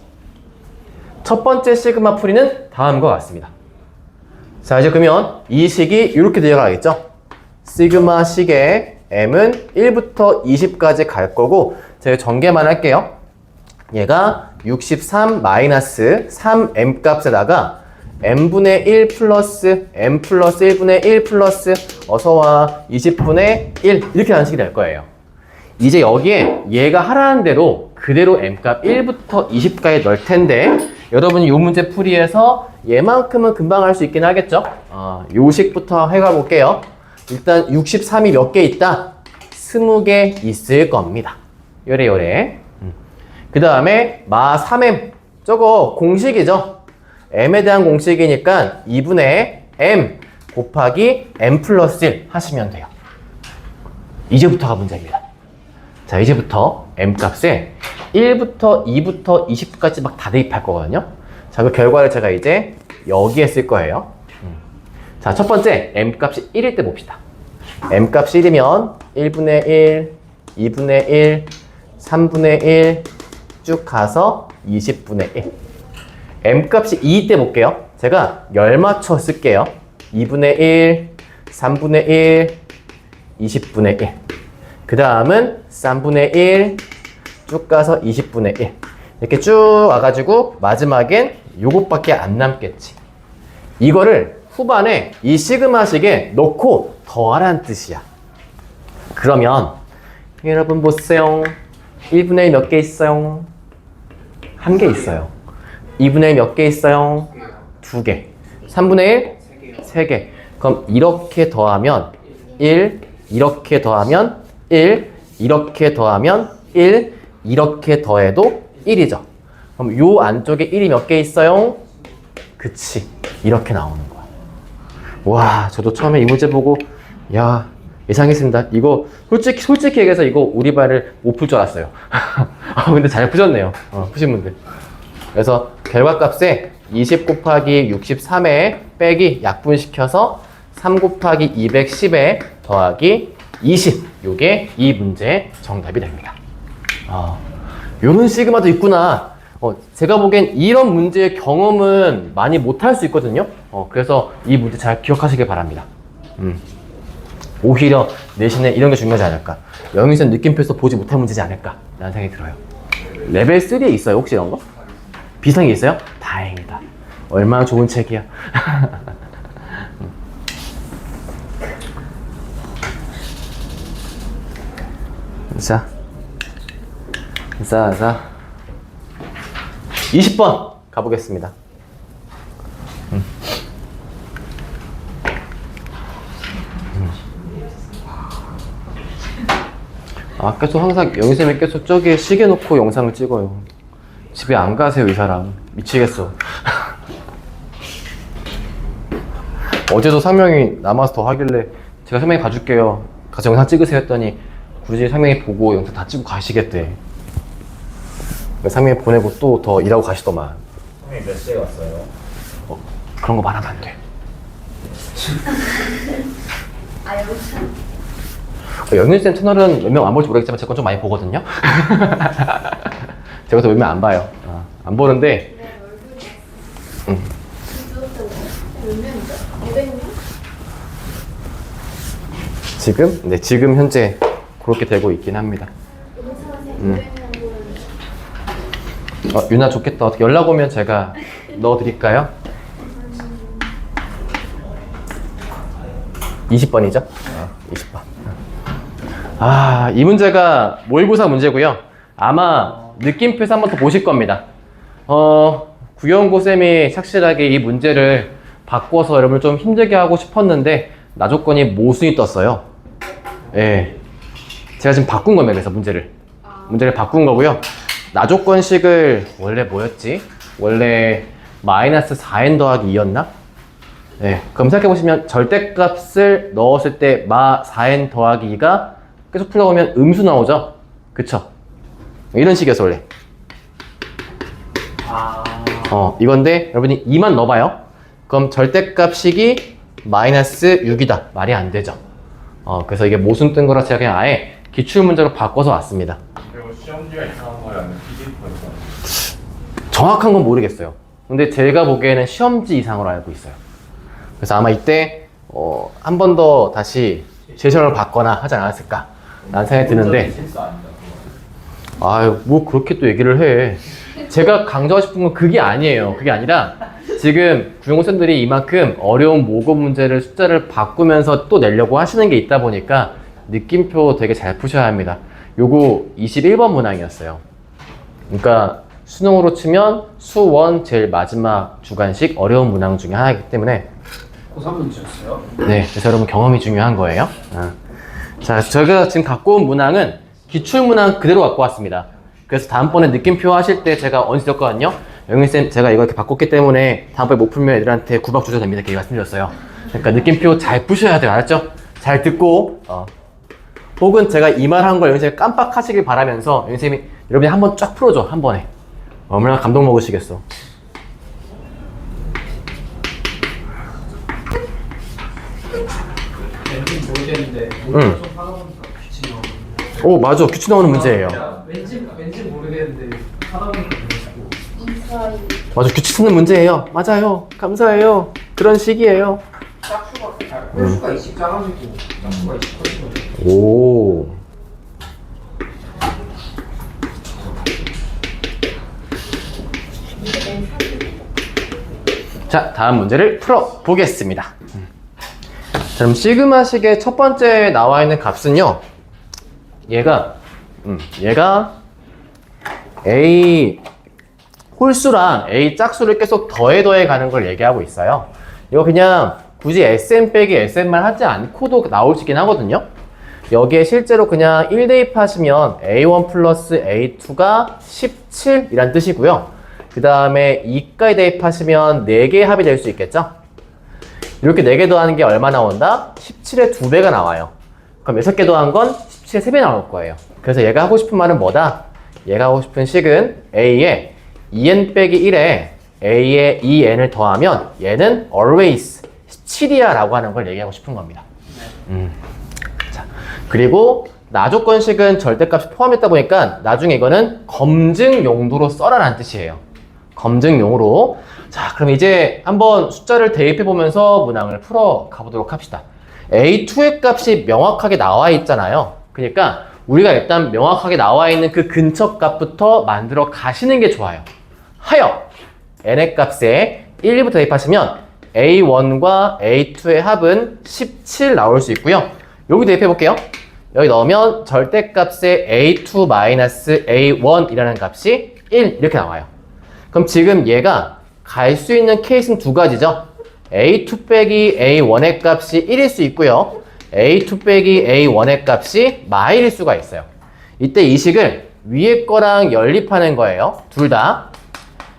첫 번째 시그마 풀이는 다음과 같습니다. 자, 이제 그러면 이 식이 이렇게 되어가겠죠? 시그마 식의 m은 1부터 20까지 갈 거고 제가 전개만 할게요. 얘가 63 마이너스 3m 값에다가 m분의 1 플러스 m 플러스 1분의 1 플러스 어서와 20분의 1 이렇게 하는 식이 될 거예요. 이제 여기에 얘가 하라는 대로 그대로 m값 1부터 20까지 넣을 텐데 여러분이 이 문제 풀이에서 얘만큼은 금방 할 수 있긴 하겠죠? 요 식부터 해가 볼게요. 일단 63이 몇 개 있다? 20개 있을 겁니다. 요래. 그 다음에 마 3m 저거 공식이죠? m에 대한 공식이니까 2분의 m 곱하기 m 플러스 1 하시면 돼요. 이제부터가 문제입니다. 자, 이제부터 m 값에 1부터 2부터 20까지 막 다 대입할 거거든요. 자, 그 결과를 제가 이제 여기에 쓸 거예요. 자, 첫 번째 m 값이 1일 때 봅시다. m 값이 1이면 1분의 1, 2분의 1, 3분의 1 쭉 가서 20분의 1. m 값이 2일 때 볼게요. 제가 열 맞춰 쓸게요. 2분의 1, 3분의 1, 20분의 1. 그 다음은 3분의 1, 쭉 가서 20분의 1. 이렇게 쭉 와가지고 마지막엔 요것밖에 안 남겠지. 이거를 후반에 이 시그마식에 넣고 더하라는 뜻이야. 그러면 여러분 보세요. 1분의 1 몇 개 있어요? 1개 있어요. 2분의 1 몇 개 있어요? 2개. 3분의 1? 3개. 그럼 이렇게 더하면 1, 이렇게 더하면 1, 이렇게 더하면 1, 이렇게 더해도 1이죠. 그럼 요 안쪽에 1이 몇 개 있어요? 그치. 이렇게 나오는 거야. 와, 저도 처음에 이 문제 보고 야, 예상했습니다. 이거 솔직히 얘기해서 이거 우리 발을 못 풀 줄 알았어요. 근데 잘 푸셨네요. 푸신 분들. 그래서 결과값에 20 곱하기 63에 빼기 약분시켜서 3 곱하기 210에 더하기 20. 요게 이 문제의 정답이 됩니다. 요런 시그마도 있구나. 제가 보기엔 이런 문제의 경험은 많이 못할 수 있거든요. 그래서 이 문제 잘 기억하시길 바랍니다. 오히려 내신에 이런 게 중요하지 않을까. 영희선 느낌표에서 보지 못할 문제지 않을까 라는 생각이 들어요. 레벨 3에 있어요 혹시 이런 거? 비슷한 게 있어요? 다행이다. 얼마나 좋은 책이야. 자 20번 가보겠습니다. 계속 항상 영희쌤이 계속 저기에 시계 놓고 영상을 찍어요. 집에 안 가세요 이 사람. 미치겠어. 어제도 상명이 남아서 더 하길래 제가 상명이 가줄게요. 가서 영상 찍으세요 했더니 굳이 상명이 보고 영상 다 찍고 가시겠대. 상명이 보내고 또 더 일하고 가시더만. 형님 몇 시에 왔어요? 그런 거 말하면 안 돼. 아 여기서 영윤쌤 채널은 몇 명 안 볼지 모르겠지만 제 건 좀 많이 보거든요. 제 것도 몇 명 안 봐요. 안 보는데 내 얼굴이 몇 명이죠? 500명? 지금? 네, 지금 현재 그렇게 되고 있긴 합니다. 괜찮으세요? 500명 유나 좋겠다. 어떻게 연락 오면 제가 넣어드릴까요? 20번이죠? 20번. 이 문제가 모의고사 문제고요. 아마 느낌표에서 한 번 더 보실 겁니다. 구영고 쌤이 확실하게 이 문제를 바꿔서 여러분을 좀 힘들게 하고 싶었는데 나조건이 모순이 떴어요. 예. 제가 지금 바꾼 겁니다. 그래서 문제를 바꾼 거고요. 나조건식을 원래 뭐였지? 원래 마이너스 4n 더하기 2였나? 네, 그럼 생각해보시면 절대값을 넣었을 때 마 4n 더하기 2가 계속 풀어보면 음수 나오죠? 그쵸? 이런 식이었어 원래. 이건데 여러분이 2만 넣어봐요. 그럼 절대값식이 마이너스 6이다. 말이 안 되죠. 그래서 이게 모순 뜬 거라 제가 그냥 아예 기출문제로 바꿔서 왔습니다. 그리고 시험지가 이상한 거예요? 아니면 PDF가 정확한 건 모르겠어요. 근데 제가 보기에는 시험지 이상으로 알고 있어요. 그래서 아마 이때 한 번 더 다시 제시어를 받거나 하지 않았을까 라는 생각이 드는데 아유 뭐 그렇게 또 얘기를 해. 제가 강조하고 싶은 건 그게 아니에요. 그게 아니라 지금 구형생들이 이만큼 어려운 모의고 문제를 숫자를 바꾸면서 또 내려고 하시는 게 있다 보니까 느낌표 되게 잘 푸셔야 합니다. 요거 21번 문항이었어요. 그러니까 수능으로 치면 수원 제일 마지막 주관식 어려운 문항 중에 하나이기 때문에 고3 문제였어요? 네, 그래서 여러분 경험이 중요한 거예요. 자, 저희가 지금 갖고 온 문항은 기출문항 그대로 갖고 왔습니다. 그래서 다음번에 느낌표 하실 때 제가 언제 줬거든요. 영희쌤 제가 이거 이렇게 바꿨기 때문에 다음번에 못 풀면 애들한테 구박 주셔도 됩니다. 이렇게 말씀드렸어요. 그러니까 느낌표 잘 푸셔야 돼요. 알았죠? 잘 듣고 혹은 제가 이 말 한 걸 영희쌤이 깜빡하시길 바라면서 영희쌤이 여러분이 한번 쫙 풀어줘. 한 번에. 얼마나 감동 먹으시겠어. 왠지 모르겠는데 좀 하다 보니까 규칙 나오고 오, 맞아. 규칙 나오는 문제예요. 왠지 모르겠는데 하다 보니까 그러고 이스라엘 맞아. 규칙 쓰는 문제예요. 맞아요. 감사해요. 그런 식이에요. 홀수가 20 작아지고 짝수가 20 커지고 오. 자, 다음 문제를 풀어보겠습니다. 자, 그럼 시그마식의 첫 번째 나와 있는 값은요. 얘가 A 홀수랑 A 짝수를 계속 더해 가는 걸 얘기하고 있어요. 이거 그냥 굳이 SM 빼기 SM만 하지 않고도 나올 수 있긴 하거든요. 여기에 실제로 그냥 1 대입하시면 A1 플러스 A2가 17이란 뜻이고요. 그 다음에 2까지 대입하시면 4개의 합이 될 수 있겠죠? 이렇게 4개 더하는 게 얼마 나온다? 17의 2배가 나와요. 그럼 6개 더한 건 17의 3배 나올 거예요. 그래서 얘가 하고 싶은 말은 뭐다? 얘가 하고 싶은 식은 A에 2n 빼기 1에 A에 2n을 더하면 얘는 always 17이야 라고 하는 걸 얘기하고 싶은 겁니다. 자, 그리고 나조건식은 절대값이 포함했다 보니까 나중에 이거는 검증 용도로 써라 라는 뜻이에요. 검증용으로. 자, 그럼 이제 한번 숫자를 대입해 보면서 문항을 풀어 가보도록 합시다. A2의 값이 명확하게 나와 있잖아요. 그러니까 우리가 일단 명확하게 나와 있는 그 근처 값부터 만들어 가시는 게 좋아요. 하여 n의 값에 1부터 대입하시면 A1과 A2의 합은 17 나올 수 있고요. 여기 대입해 볼게요. 여기 넣으면 절대값에 A2-A1이라는 값이 1 이렇게 나와요. 그럼 지금 얘가 갈 수 있는 케이스는 두 가지죠. A2 빼기 A1의 값이 1일 수 있고요. A2 빼기 A1의 값이 마일일 수가 있어요. 이때 이 식을 위에 거랑 연립하는 거예요. 둘 다.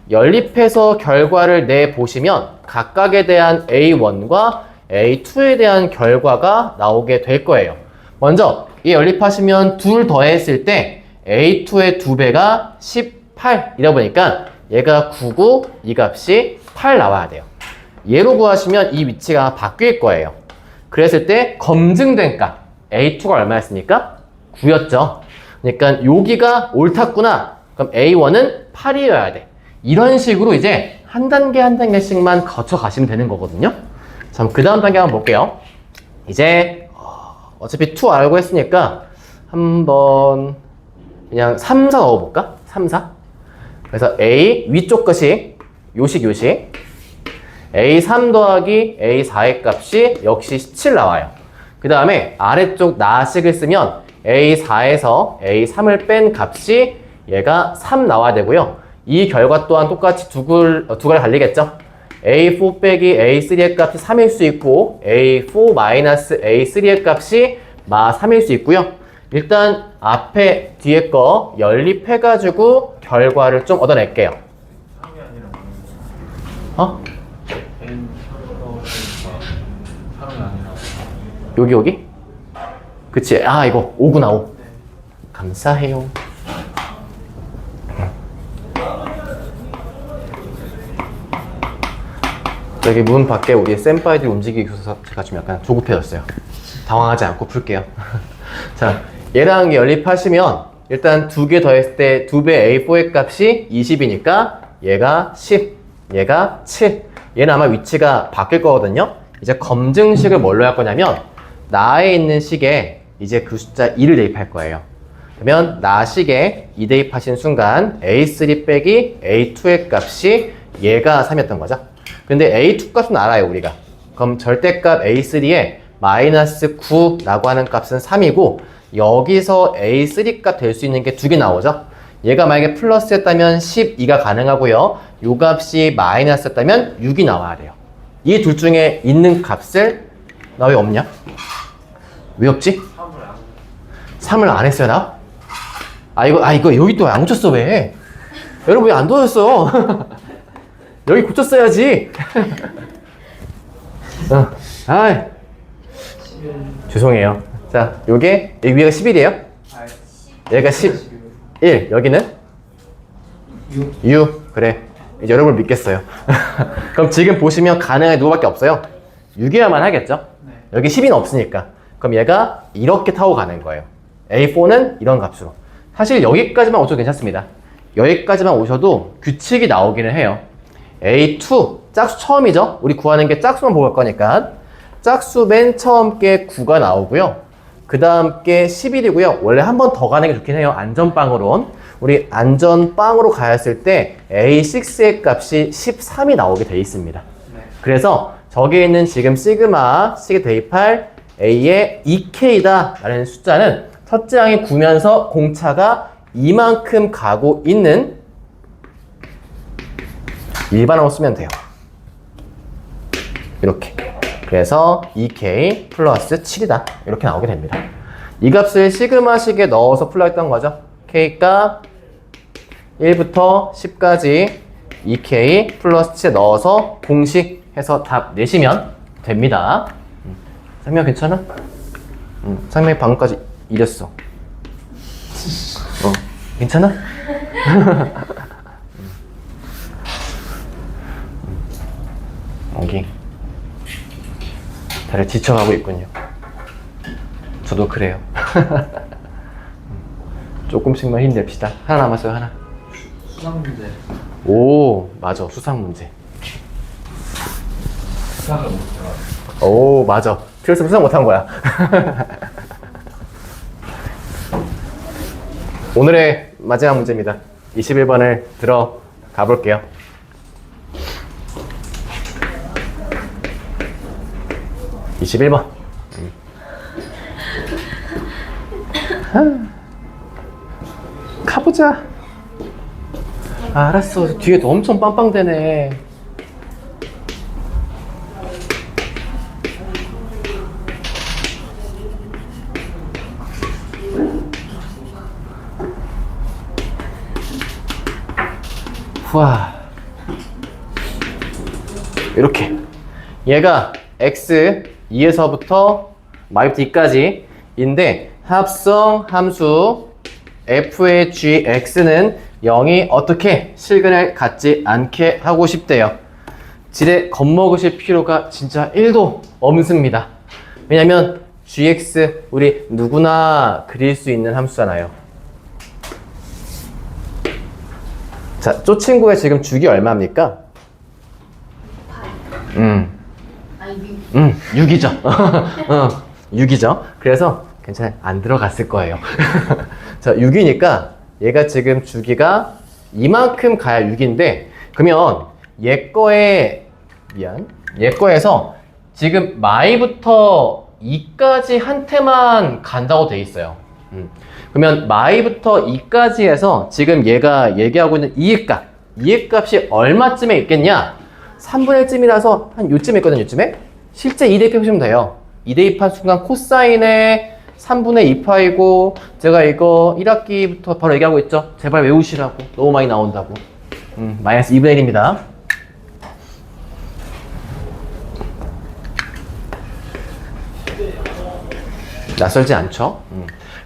연립해서 결과를 내보시면 각각에 대한 A1과 A2에 대한 결과가 나오게 될 거예요. 먼저 이 연립하시면 둘 더했을 때 A2의 2배가 18이다 보니까 얘가 9고 이 값이 8 나와야 돼요. 얘로 구하시면 이 위치가 바뀔 거예요. 그랬을 때 검증된 값 A2가 얼마였습니까? 9였죠. 그러니까 여기가 옳았구나. 그럼 A1은 8이어야 돼. 이런 식으로 이제 한 단계 한 단계씩만 거쳐 가시면 되는 거거든요. 자, 그 다음 단계 한번 볼게요. 이제 어차피 2 알고 했으니까 한번 그냥 3, 4 넣어볼까? 3, 4. 그래서 A 위쪽 것이 요식 A3 더하기 A4의 값이 역시 17 나와요. 그 다음에 아래쪽 나식을 쓰면 A4에서 A3을 뺀 값이 얘가 3 나와야 되고요. 이 결과 또한 똑같이 두 가지 달리겠죠. A4 빼기 A3의 값이 3일 수 있고 A4 마이너스 A3의 값이 3일 수 있고요. 일단 앞에 뒤에 거 연립해가지고 결과를 좀 얻어낼게요. 3이 아니라 어? N 3이 아니라 여기? 그치? 아, 이거 5구나 5. 감사해요. 여기 문 밖에 우리 센파이들이 움직이고 있어서 제가 좀 약간 조급해졌어요. 당황하지 않고 풀게요. 자, 얘랑 연립하시면 일단 2개 더했을 때 2배 A4의 값이 20이니까 얘가 10, 얘가 7. 얘는 아마 위치가 바뀔 거거든요. 이제 검증식을 뭘로 할 거냐면 나에 있는 식에 이제 그 숫자 2를 대입할 거예요. 그러면 나식에 2 대입하신 순간 A3 빼기 A2의 값이 얘가 3이었던 거죠. 근데 A2 값은 알아요, 우리가. 그럼 절대값 A3에 마이너스 9라고 하는 값은 3이고 여기서 A3 값 될 수 있는 게 2개 나오죠. 얘가 만약에 플러스였다면 12가 가능하고요. 요 값이 마이너스였다면 6이 나와야 돼요. 이 둘 중에 있는 값을 나 왜 없냐? 왜 없지? 3을 안 했어요, 나? 이거 여기 또 안 고쳤어, 왜? 여러분 왜 안 도와줬어? 여기 고쳤어야지. 죄송해요. 자, 요게 여기 위가 11이에요. 얘가 11. 여기는 6. 그래. 이제 여러분을 믿겠어요. 그럼 지금 보시면 가능한 누구밖에 없어요? 6이어야만 하겠죠? 여기 10은 없으니까. 그럼 얘가 이렇게 타고 가는 거예요. A4는 이런 값으로. 사실 여기까지만 오셔도 괜찮습니다. 여기까지만 오셔도 규칙이 나오기는 해요. A2, 짝수 처음이죠? 우리 구하는 게 짝수만 보고 갈 거니까. 짝수 맨 처음 게 9가 나오고요. 그 다음 게 11이고요. 원래 한 번 더 가는 게 좋긴 해요. 안전빵으론. 우리 안전빵으로 가였을 때 A6의 값이 13이 나오게 돼 있습니다. 그래서 저기에 있는 지금 시그마, 식에 대입할 A의 2K다 라는 숫자는 첫째 항이 9면서 공차가 이만큼 가고 있는 일반항으로 쓰면 돼요. 이렇게. 그래서 2K 플러스 7이다. 이렇게 나오게 됩니다. 이 값을 시그마식에 넣어서 풀라 했던 거죠. K가 1부터 10까지 2K 플러스 7에 넣어서 공식 해서 답 내시면 됩니다. 상명 괜찮아? 상명이 방금까지 이랬어. 괜찮아? 여기 다들 지쳐가고 있군요. 저도 그래요. 조금씩만 힘냅시다. 하나 남았어요, 하나. 수상 문제. 오, 맞아. 수상 문제. 수상을 못해요. 오, 맞아. 그래서 수상 못한 거야. 오늘의 마지막 문제입니다. 21번을 들어가 볼게요. (21번) 가보자. 알았어. 뒤에도 엄청 빵빵대네. 후아. 이렇게 얘가 x 2에서부터 마이너스 d까지 인데 합성 함수 f의 gx는 0이 어떻게 실근을 갖지 않게 하고 싶대요. 지레 겁먹으실 필요가 진짜 1도 없습니다. 왜냐면 gx 우리 누구나 그릴 수 있는 함수잖아요. 자, 쪼 친구의 지금 주기 얼마입니까? 6이죠. 6이죠. 그래서 괜찮아요. 안 들어갔을 거예요. 자, 6이니까 얘가 지금 주기가 이만큼 가야 6인데, 그러면 얘 거에서 지금 마이부터 2까지 한테만 간다고 돼 있어요. 그러면 마이부터 2까지 해서 지금 얘가 얘기하고 있는 이의 값이 얼마쯤에 있겠냐? 3분의 1쯤이라서 한 요쯤에 있거든요, 요쯤에? 실제 2 대입해보시면 돼요. 2 대입한 순간 코사인의 3분의 2파이고, 제가 이거 1학기부터 바로 얘기하고 있죠? 제발 외우시라고. 너무 많이 나온다고. 마이너스 2분의 1입니다. 낯설지 않죠?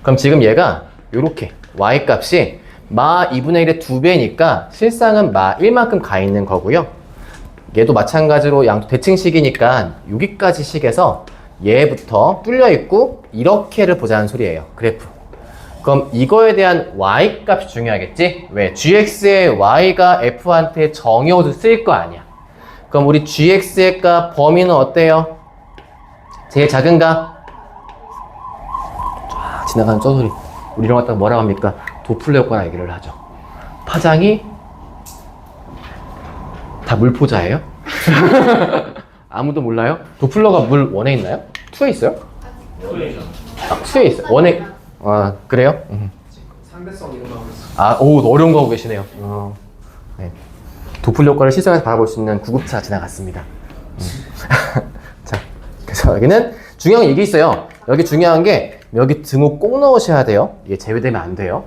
그럼 지금 얘가 요렇게 y 값이 마 2분의 1의 2배니까 실상은 마 1만큼 가 있는 거고요. 얘도 마찬가지로 양도 대칭식이니까 여기까지 식에서 얘부터 뚫려 있고 이렇게를 보자는 소리예요. 그래프. 그럼 이거에 대한 y 값이 중요하겠지? 왜? gx의 y가 f한테 정의어도 쓰일 거 아니야. 그럼 우리 gx의 값 범위는 어때요? 제일 작은가? 쫙 지나가는 저 소리. 우리 이런 거 갖다가 뭐라고 합니까? 도플러 효과라 얘기를 하죠. 파장이 다 물포자예요? 아무도 몰라요? 도플러가 물 1에 있나요? 2에 있어요? 2에 있어요. 1에 그래요? 상대성 이런 거 하고 있어요. 어려운 거 하고 계시네요. 네. 도플러 효과를 실생활에서 바라볼 수 있는 구급차 지나갔습니다. 자, 그래서 여기는 중요한 게 이게 있어요. 여기 중요한 게 여기 등호 꼭 넣으셔야 돼요. 이게 제외되면 안 돼요.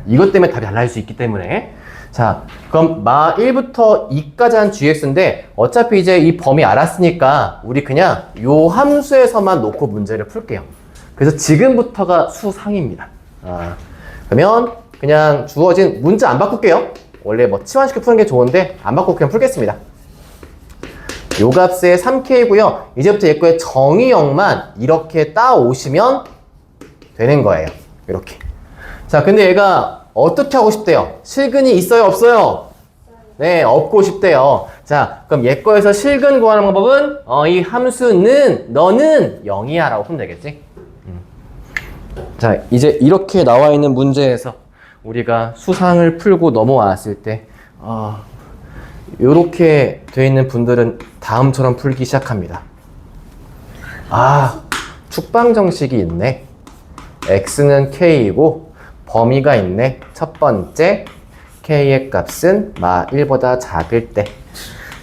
이것 때문에 답이 달라질 수 있기 때문에. 자, 그럼 마 1부터 2까지 한 gx인데 어차피 이제 이 범위 알았으니까 우리 그냥 요 함수에서만 놓고 문제를 풀게요. 그래서 지금부터가 수상입니다. 그러면 그냥 주어진 문제 안 바꿀게요. 원래 뭐 치환시켜 푸는 게 좋은데 안 바꾸고 그냥 풀겠습니다. 요 값의 3k고요. 이제부터 얘 거의 정의형만 이렇게 따오시면 되는 거예요. 이렇게. 자, 근데 얘가 어떻게 하고 싶대요? 실근이 있어요, 없어요? 네, 없고 싶대요. 자, 그럼 얘 거에서 실근 구하는 방법은 이 함수는 너는 0이야 라고 풀면 되겠지? 자, 이제 이렇게 나와 있는 문제에서 우리가 수상을 풀고 넘어왔을 때 요렇게 돼 있는 분들은 다음처럼 풀기 시작합니다. 축방 정식이 있네. x는 k이고 범위가 있네. 첫 번째, k의 값은 마 1보다 작을 때.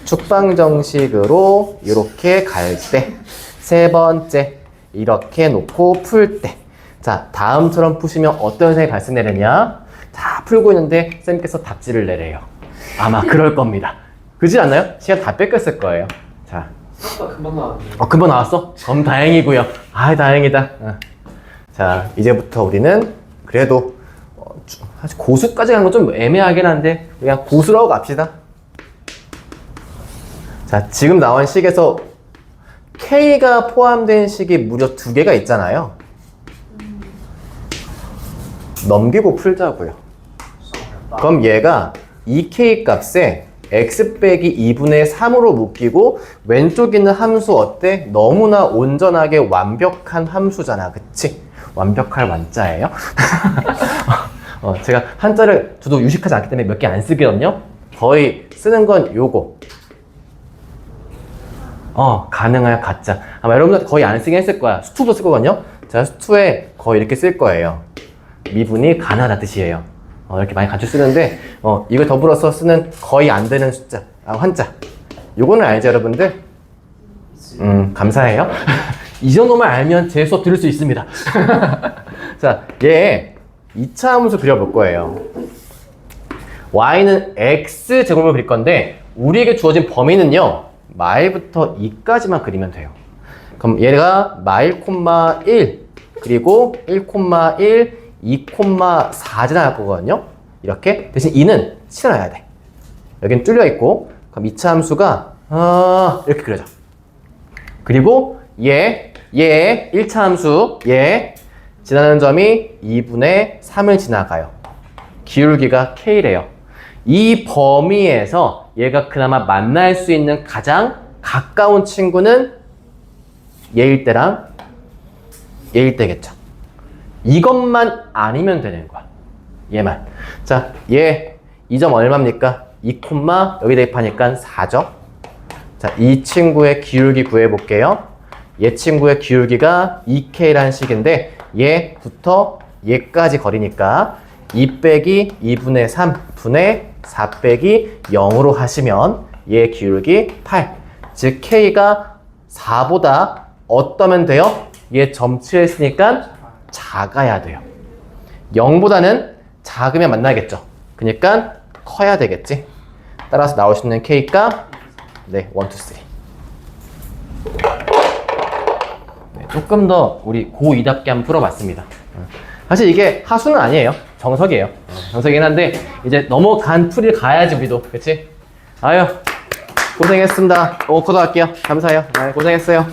축방 정식으로 이렇게 갈 때. 세 번째, 이렇게 놓고 풀 때. 자, 다음처럼 푸시면 어떤 현상이 발생되느냐? 다 풀고 있는데 쌤께서 답지를 내래요. 아마 그럴 겁니다. 그렇지 않나요? 시간 다 뺏겼을 거예요. 자, 생각보다 금방 나왔네요. 금방 나왔어? 그럼 다행이고요. 다행이다. 자, 이제부터 우리는 그래도 사실 고수까지 가는 건 좀 애매하긴 한데 그냥 고수라고 갑시다. 자, 지금 나온 식에서 K가 포함된 식이 무려 2개가 있잖아요. 넘기고 풀자고요. 그럼 얘가 2K 값에 x 빼기 2분의 3으로 묶이고 왼쪽에 있는 함수 어때? 너무나 온전하게 완벽한 함수잖아. 그치? 완벽할 완자예요. 제가 한자를 저도 유식하지 않기 때문에 몇 개 안 쓰거든요. 거의 쓰는 건 요거. 가능할 가짜. 아마 여러분들 거의 안 쓰긴 했을 거야. 수투도 쓸 거거든요. 제가 수투에 거의 이렇게 쓸 거예요. 미분이 가능하다는 뜻이에요. 이렇게 많이 같이 쓰는데 이걸 더불어서 쓰는 거의 안 되는 숫자, 한자. 요거는 알죠, 여러분들? 감사해요. 이 정도만 알면 제 수업 들을 수 있습니다. 자, 얘 2차 함수 그려볼 거예요. y는 x제곱을 그릴 건데 우리에게 주어진 범위는요, 마일부터 2까지만 그리면 돼요. 그럼 얘가 마일, 1, 그리고 1,1, 2,4 지나갈 거거든요. 이렇게. 대신 2는 치러놔야 돼. 여긴 뚫려 있고, 그럼 2차 함수가 이렇게 그려져. 그리고 얘 얘 1차 함수 얘 지나는 점이 2분의 3을 지나가요. 기울기가 K래요. 이 범위에서 얘가 그나마 만날 수 있는 가장 가까운 친구는 얘일 때랑 얘일 때겠죠. 이것만 아니면 되는 거야. 얘만. 자, 얘 이 점 얼마입니까? 2, 여기 대입하니까 4죠. 자, 이 친구의 기울기 구해볼게요. 얘 친구의 기울기가 2K라는 식인데 얘부터 얘까지 거리니까 2 빼기 2분의 3분의 4 빼기 0으로 하시면 얘 기울기 8. 즉 K가 4보다 어떠면 돼요? 얘 점치했으니까 작아야 돼요. 0보다는 작으면 만나겠죠. 그러니까 커야 되겠지. 따라서 나올 수 있는 K가 네, 1, 2, 3. 네, 조금 더 우리 고2답게 한번 풀어봤습니다. 사실 이게 하수는 아니에요. 정석이에요. 정석이긴 한데 이제 넘어간 풀이 가야지 우리도. 그치? 아유 고생했습니다. 오코도 할게요. 감사해요. 네, 고생했어요.